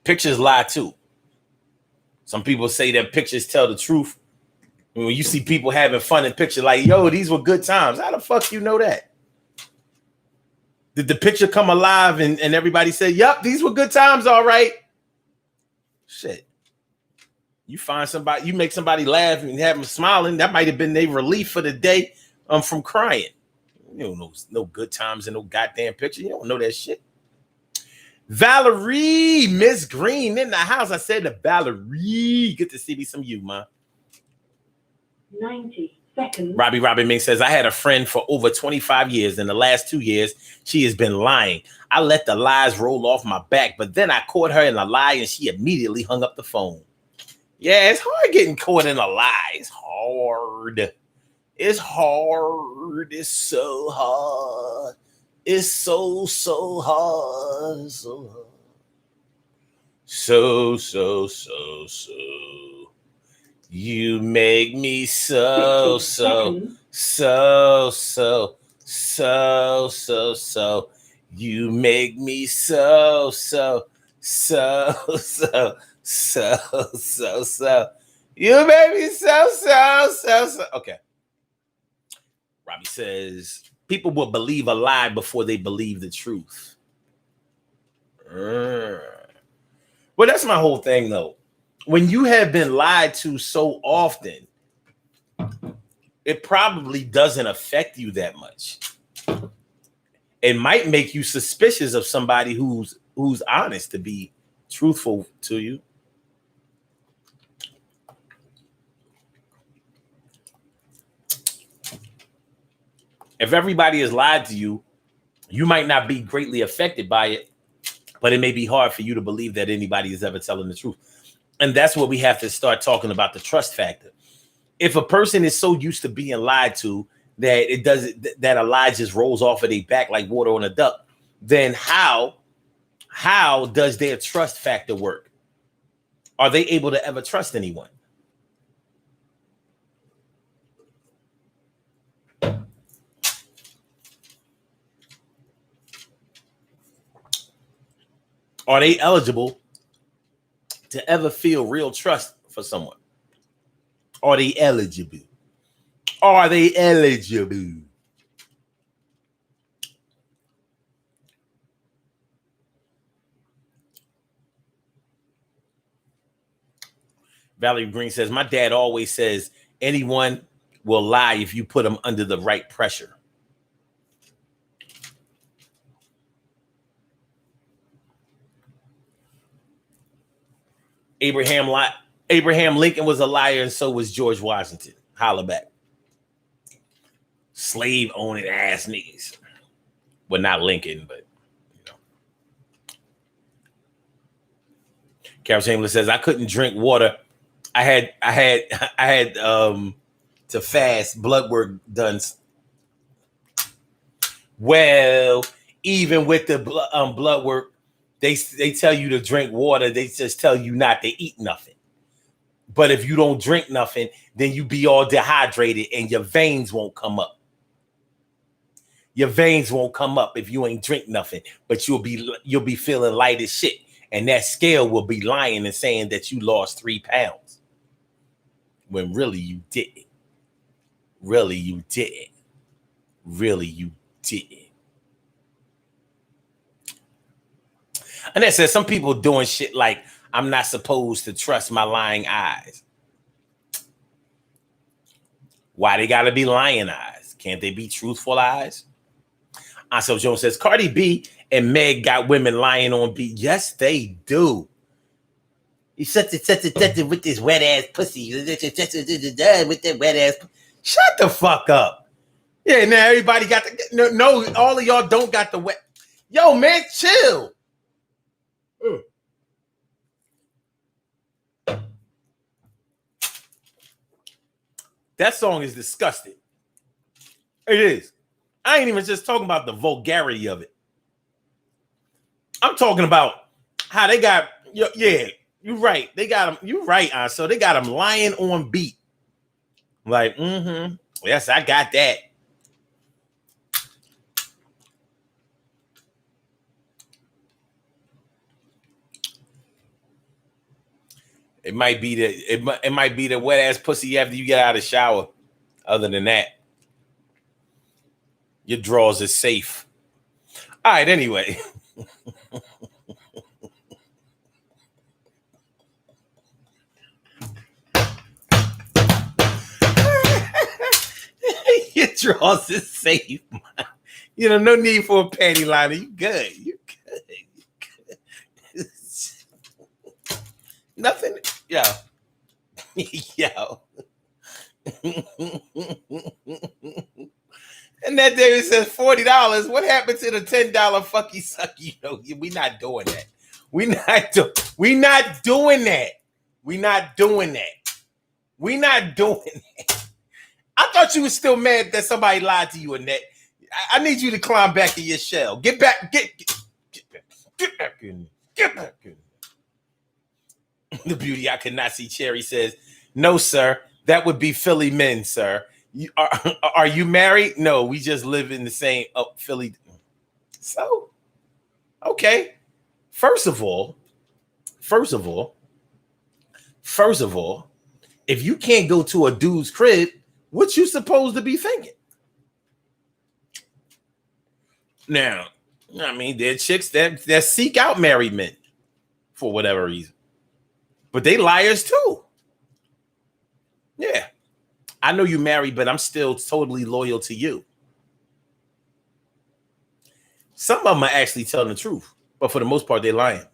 Pictures lie too. Some people say that pictures tell the truth. When you see people having fun in pictures, like, yo, these were good times. How the fuck you know that? Did the picture come alive and everybody said, yup, these were good times, all right? Shit. You find somebody, you make somebody laugh and have them smiling. That might have been their relief for the day from crying. You don't know no good times in no goddamn picture. You don't know that shit. Valerie, Miss Green in the house. I said to Valerie, good to see me some you, man. 90 seconds. Robbie Ming says, I had a friend for over 25 years. In the last 2 years, she has been lying. I let the lies roll off my back, but then I caught her in a lie and she immediately hung up the phone. Yeah, it's hard getting caught in a lie. It's hard. It's hard. It's so hard. It's so hard. So hard. So. You make me so. You make me so. You make me so. Okay. Robbie says, people will believe a lie before they believe the truth. Well, that's my whole thing, though. When you have been lied to so often, it probably doesn't affect you that much. It might make you suspicious of somebody who's honest, to be truthful to you. If everybody has lied to you, you might not be greatly affected by it, but it may be hard for you to believe that anybody is ever telling the truth. And that's what we have to start talking about, the trust factor. If a person is so used to being lied to that a lie just rolls off of their back like water on a duck, then how does their trust factor work? Are they able to ever trust anyone? Are they eligible to ever feel real trust for someone? Are they eligible? Are they eligible? Valerie Green says, my dad always says anyone will lie if you put them under the right pressure. Abraham Lincoln was a liar, and so was George Washington. Holla back. Slave owning ass niggas. Well, not Lincoln, but you know. Carol Chamberlain says, I couldn't drink water. I had to fast, blood work done. Well, even with the blood work, they tell you to drink water. They just tell you not to eat nothing. But if you don't drink nothing, then you be all dehydrated and your veins won't come up. Your veins won't come up if you ain't drink nothing, but you'll be feeling light as shit. And that scale will be lying and saying that you lost 3 pounds. When really you didn't. Really you didn't. Really you didn't. And that says some people doing shit like, I'm not supposed to trust my lying eyes. Why they gotta be lying eyes? Can't they be truthful eyes? Ansel Jones says, Cardi B and Meg got women lying on beat. Yes, they do. You such with this wet ass pussy. With that wet ass. Shut the fuck up. Yeah, now everybody got the no, all of y'all don't got the wet. Yo, man, chill. That song is disgusting. It is. I ain't even just talking about the vulgarity of it. I'm talking about how they got, yeah, you're right. They got them, you're right, so they got them lying on beat. Like, yes, I got that. It might be the wet ass pussy after you get out of the shower. Other than that, your drawers is safe. All right, anyway. Your drawers is safe. You know, no need for a panty liner. You good. You good. You good. Nothing. Yo. Yo. And that David says $40. What happened to the $10 fucky sucky? You know, we not doing that. We not doing that. We not doing that. We not doing that. I thought you were still mad that somebody lied to you, Annette. I need you to climb back in your shell. Get back. Get back in. Get back in. The beauty I could not see. Cherry says, no, sir. That would be Philly men, sir. Are you married? No, we just live in the same Philly. So, okay. First of all, if you can't go to a dude's crib, what you supposed to be thinking? Now, I mean, there are chicks that seek out married men for whatever reason, but they liars too. Yeah. I know you married, but I'm still totally loyal to you. Some of them are actually telling the truth, but for the most part, they're lying.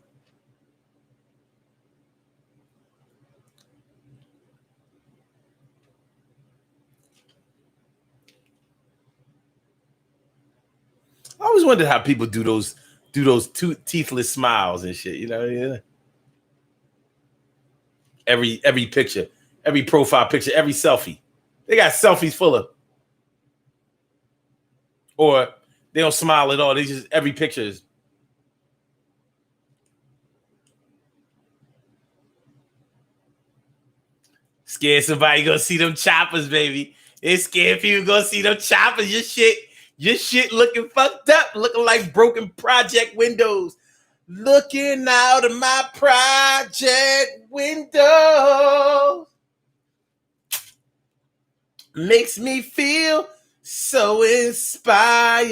I always wondered how people do those teethless smiles and shit. You know, yeah. Every picture, every profile picture, every selfie. They got selfies full of, or they don't smile at all. They just every picture is. Scared somebody gonna see them choppers, baby. It's scared people gonna see them choppers. Your shit looking fucked up, looking like broken project windows. Looking out of my project window. makes me feel so inspired.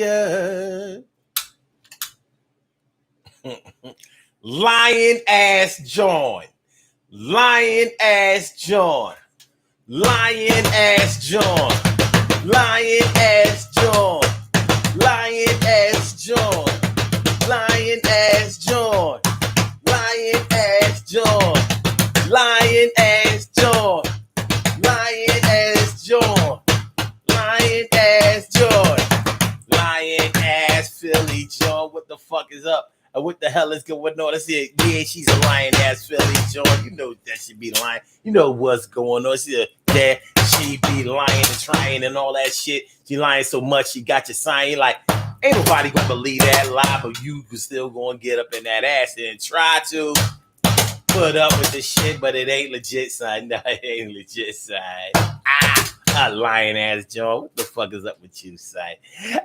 Lion ass John. Lion ass John. Lion ass John. Lion ass John. Lion ass John. Lion ass John. Lion ass John. Lion ass John. Lion ass John. Lion ass John. Lion ass Philly John. What the fuck is up? What the hell is going on? Let's see. Yeah, she's a lion ass Philly John. You know that she be lying. You know what's going on. She be lying and trying and all that shit. She lying so much she got you sign. Like, ain't nobody gonna believe that lie, but you still gonna get up in that ass and try to put up with the shit, but it ain't legit, son. No, it ain't legit, son. A lion ass John. What the fuck is up with you, son?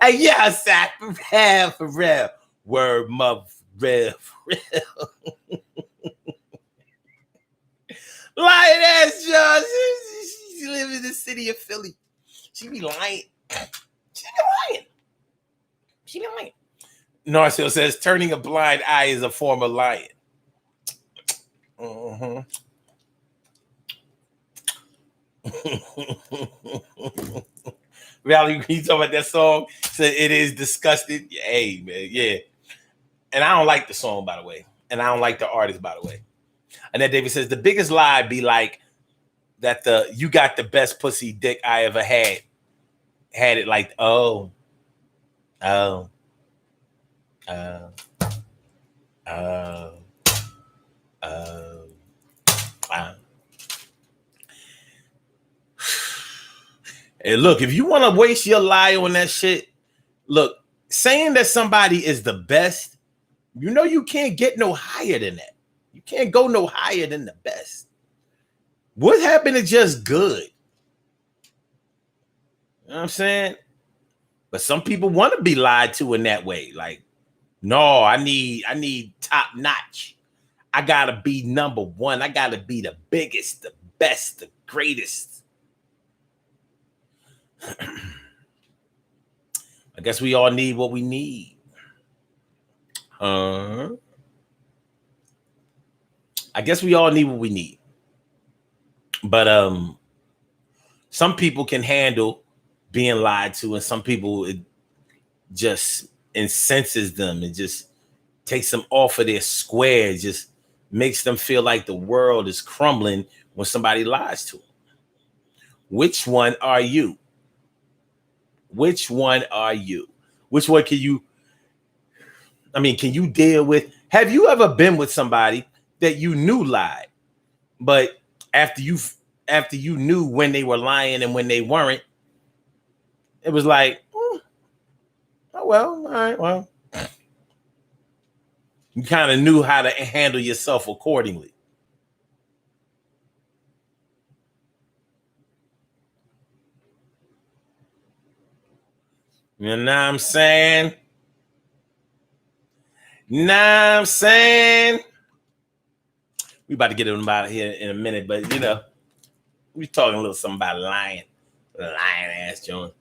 Hey, yeah, son. For real. Word, mother, real. Lion ass John. She live in the city of Philly. She be lying. She be lying. Narcil says turning a blind eye is a form of lying. Valerie, you talking about that song? Said it is disgusting. Hey, man, yeah. And I don't like the song, by the way. And I don't like the artist, by the way. And then David says the biggest lie be like that you got the best pussy dick I ever had. Had it like, wow. And look, if you want to waste your lie on that shit, look, saying that somebody is the best, you know you can't get no higher than that. You can't go no higher than the best. What happened to just good? You know what I'm saying? But some people want to be lied to in that way. Like, no, I need top notch. I gotta be number one. I gotta be the biggest, the best, the greatest. I guess we all need what we need. I guess we all need what we need. But some people can handle being lied to, and some people it just incenses them. It just takes them off of their square. It just makes them feel like the world is crumbling when somebody lies to them. Which one are you? Which one are you? Which one can you deal with? Have you ever been with somebody that you knew lied, but after you knew when they were lying and when they weren't, it was like, oh well, all right, well, you kind of knew how to handle yourself accordingly. You know what I'm saying? Nah, I'm saying we about to get them out of here in a minute, but you know, we talking a little something about lying ass John.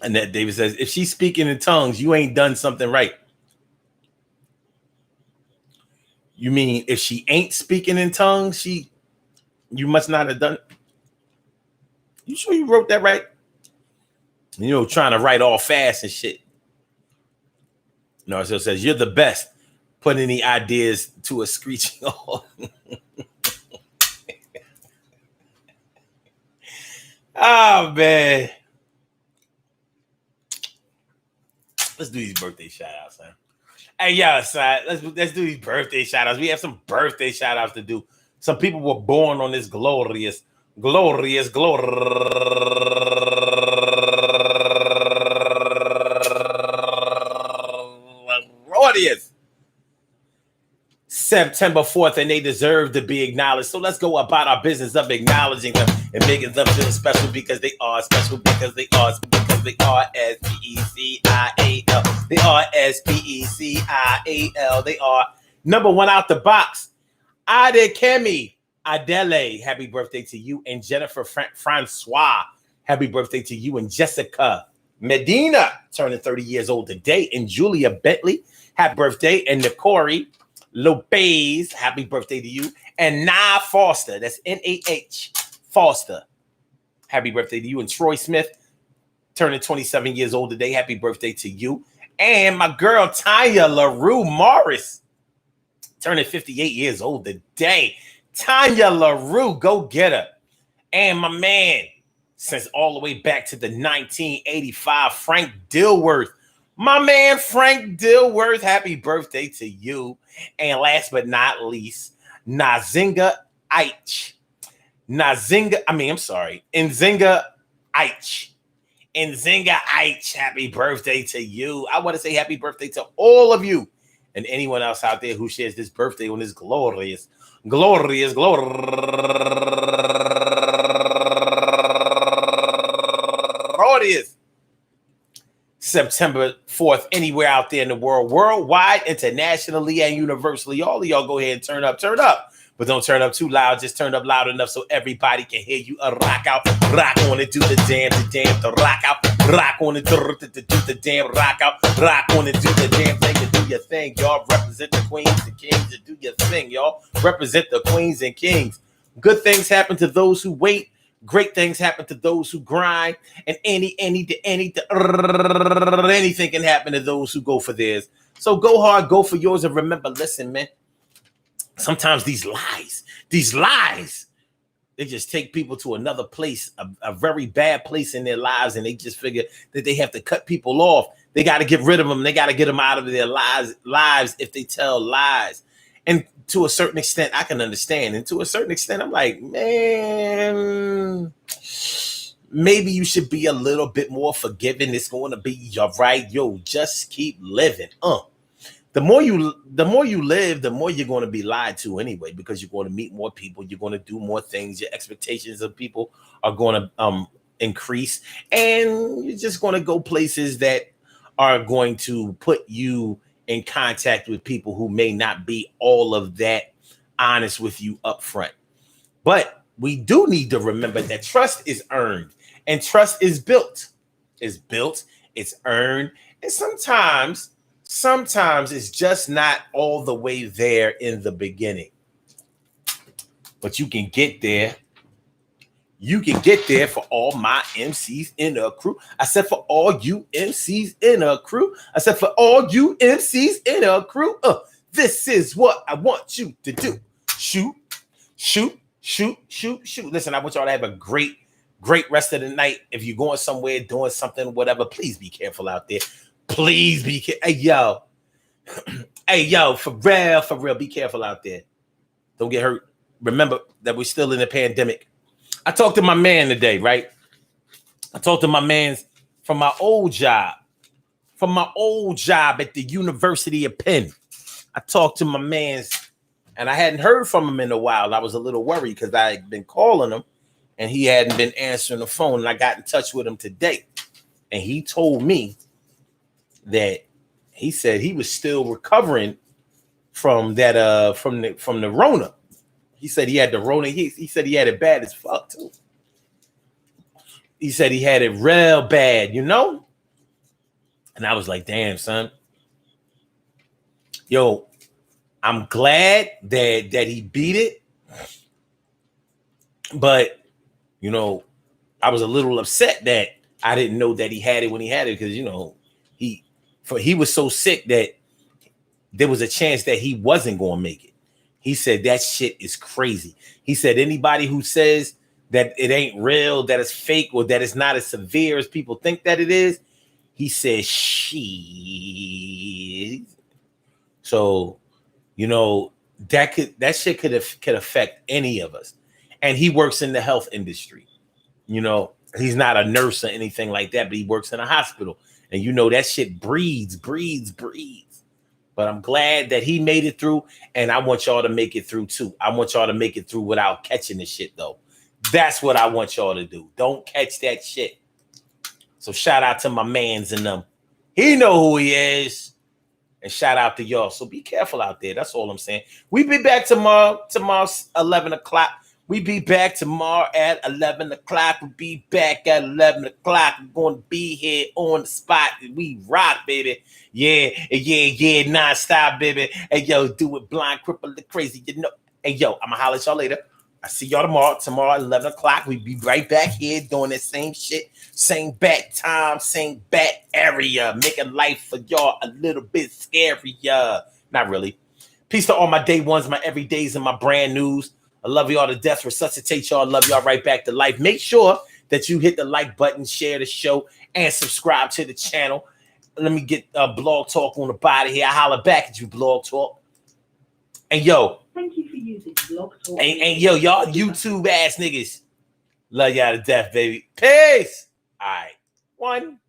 And that David says, if she's speaking in tongues, you ain't done something right. You mean if she ain't speaking in tongues, you must not have done. You sure you wrote that right? You know, trying to write all fast and shit. Narcil says, you're the best. Put any ideas to a screeching halt. Oh, man. Let's do these birthday shout-outs, man. Hey, yo, son, let's do these birthday shout-outs. We have some birthday shout-outs to do. Some people were born on this glorious September 4th, and they deserve to be acknowledged. So let's go about our business of acknowledging them and making them feel special because they are special, because they are S-P-E-C-I-A-L. They are S-P-E-C-I-A-L. They are number one out the box. Adekemi Adele, happy birthday to you. And Jennifer Francois, happy birthday to you. And Jessica Medina, turning 30 years old today. And Julia Bentley, happy birthday. And Nicori Lopez, happy birthday to you. And Nah Foster, that's Nah Foster, happy birthday to you. And Troy Smith, turning 27 years old today, happy birthday to you. And my girl Tanya LaRue Morris, turning 58 years old today. Tanya LaRue, go get her. And my man, since all the way back to the 1985, Frank Dilworth. My man, Frank Dilworth, happy birthday to you. And last but not least, Nzinga Ike. Nzinga Ike. Nzinga Ike, happy birthday to you. I want to say happy birthday to all of you and anyone else out there who shares this birthday on this glorious September 4th, anywhere out there in the world, worldwide, internationally, and universally. All of y'all go ahead and turn up. But don't turn up too loud. Just turn up loud enough so everybody can hear you. Rock out, rock on it, do the damn, the rock out, rock on it, do the damn, rock out, rock on it, do the damn thing, to do your thing, y'all. Represent the queens and kings, to do your thing, y'all. Represent the queens and kings. Good things happen to those who wait. Great things happen to those who grind. And anything can happen to those who go for theirs. So go hard, go for yours, and remember, listen, man. Sometimes these lies, they just take people to another place, a very bad place in their lives, and they just figure that they have to cut people off. They got to get rid of them. They got to get them out of their lives if they tell lies. And to a certain extent, I can understand. And to a certain extent, I'm like, man, maybe you should be a little bit more forgiving. It's going to be all right. Yo, just keep living. The more you live, the more you're going to be lied to anyway, because you're going to meet more people. You're going to do more things. Your expectations of people are going to increase. And you're just going to go places that are going to put you in contact with people who may not be all of that honest with you up front. But we do need to remember that trust is earned and trust is built. It's built, it's earned, and sometimes it's just not all the way there in the beginning. But you can get there. You can get there for all my MCs in a crew. I said for all you MCs in a crew. I said for all you MCs in a crew. This is what I want you to do. Shoot. Listen, I want y'all to have a great rest of the night. If you're going somewhere, doing something, whatever, please be careful out there. Please be careful. Hey, yo, for real, be careful out there. Don't get hurt. Remember that we're still in a pandemic. I talked to my man today, right? I talked to my man from my old job at the University of Penn. I talked to my man, and I hadn't heard from him in a while. I was a little worried because I had been calling him, and he hadn't been answering the phone, and I got in touch with him today. And he told me that he said he was still recovering from that from the Rona. He said he had the Rona. He said he had it bad as fuck too. He said he had it real bad, you know? And I was like, damn, son. Yo, I'm glad that he beat it. But, you know, I was a little upset that I didn't know that he had it when he had it, because, you know, he was so sick that there was a chance that he wasn't going to make it. He said that shit is crazy. He said anybody who says that it ain't real, that it's fake, or that it's not as severe as people think that it is, he said shit. So, you know, that shit could affect any of us. And he works in the health industry. You know, he's not a nurse or anything like that, but he works in a hospital. And you know that shit breeds. But I'm glad that he made it through, and I want y'all to make it through too. I want y'all to make it through without catching the shit, though. That's what I want y'all to do. Don't catch that shit. So shout out to my mans and them. He know who he is. And shout out to y'all. So be careful out there. That's all I'm saying. We be back tomorrow. Tomorrow's 11 o'clock. We be back tomorrow at 11 o'clock. We'll be back at 11 o'clock. We're going to be here on the spot. We rock, baby. Yeah, non-stop, baby. Hey, yo, do it blind, cripple, the crazy, you know. Hey, yo, I'm going to holler at y'all later. I see y'all tomorrow. Tomorrow at 11 o'clock. We be right back here doing the same shit. Same bat time, same bat area. Making life for y'all a little bit scarier. Not really. Peace to all my day ones, my everydays, and my brand news. I love y'all to death. Resuscitate y'all. Love y'all right back to life. Make sure that you hit the like button, share the show, and subscribe to the channel. Let me get Blog Talk on the body here. I holler back at you, Blog Talk. And yo. Thank you for using Blog Talk. And yo, y'all YouTube ass niggas. Love y'all to death, baby. Peace. All right. 1.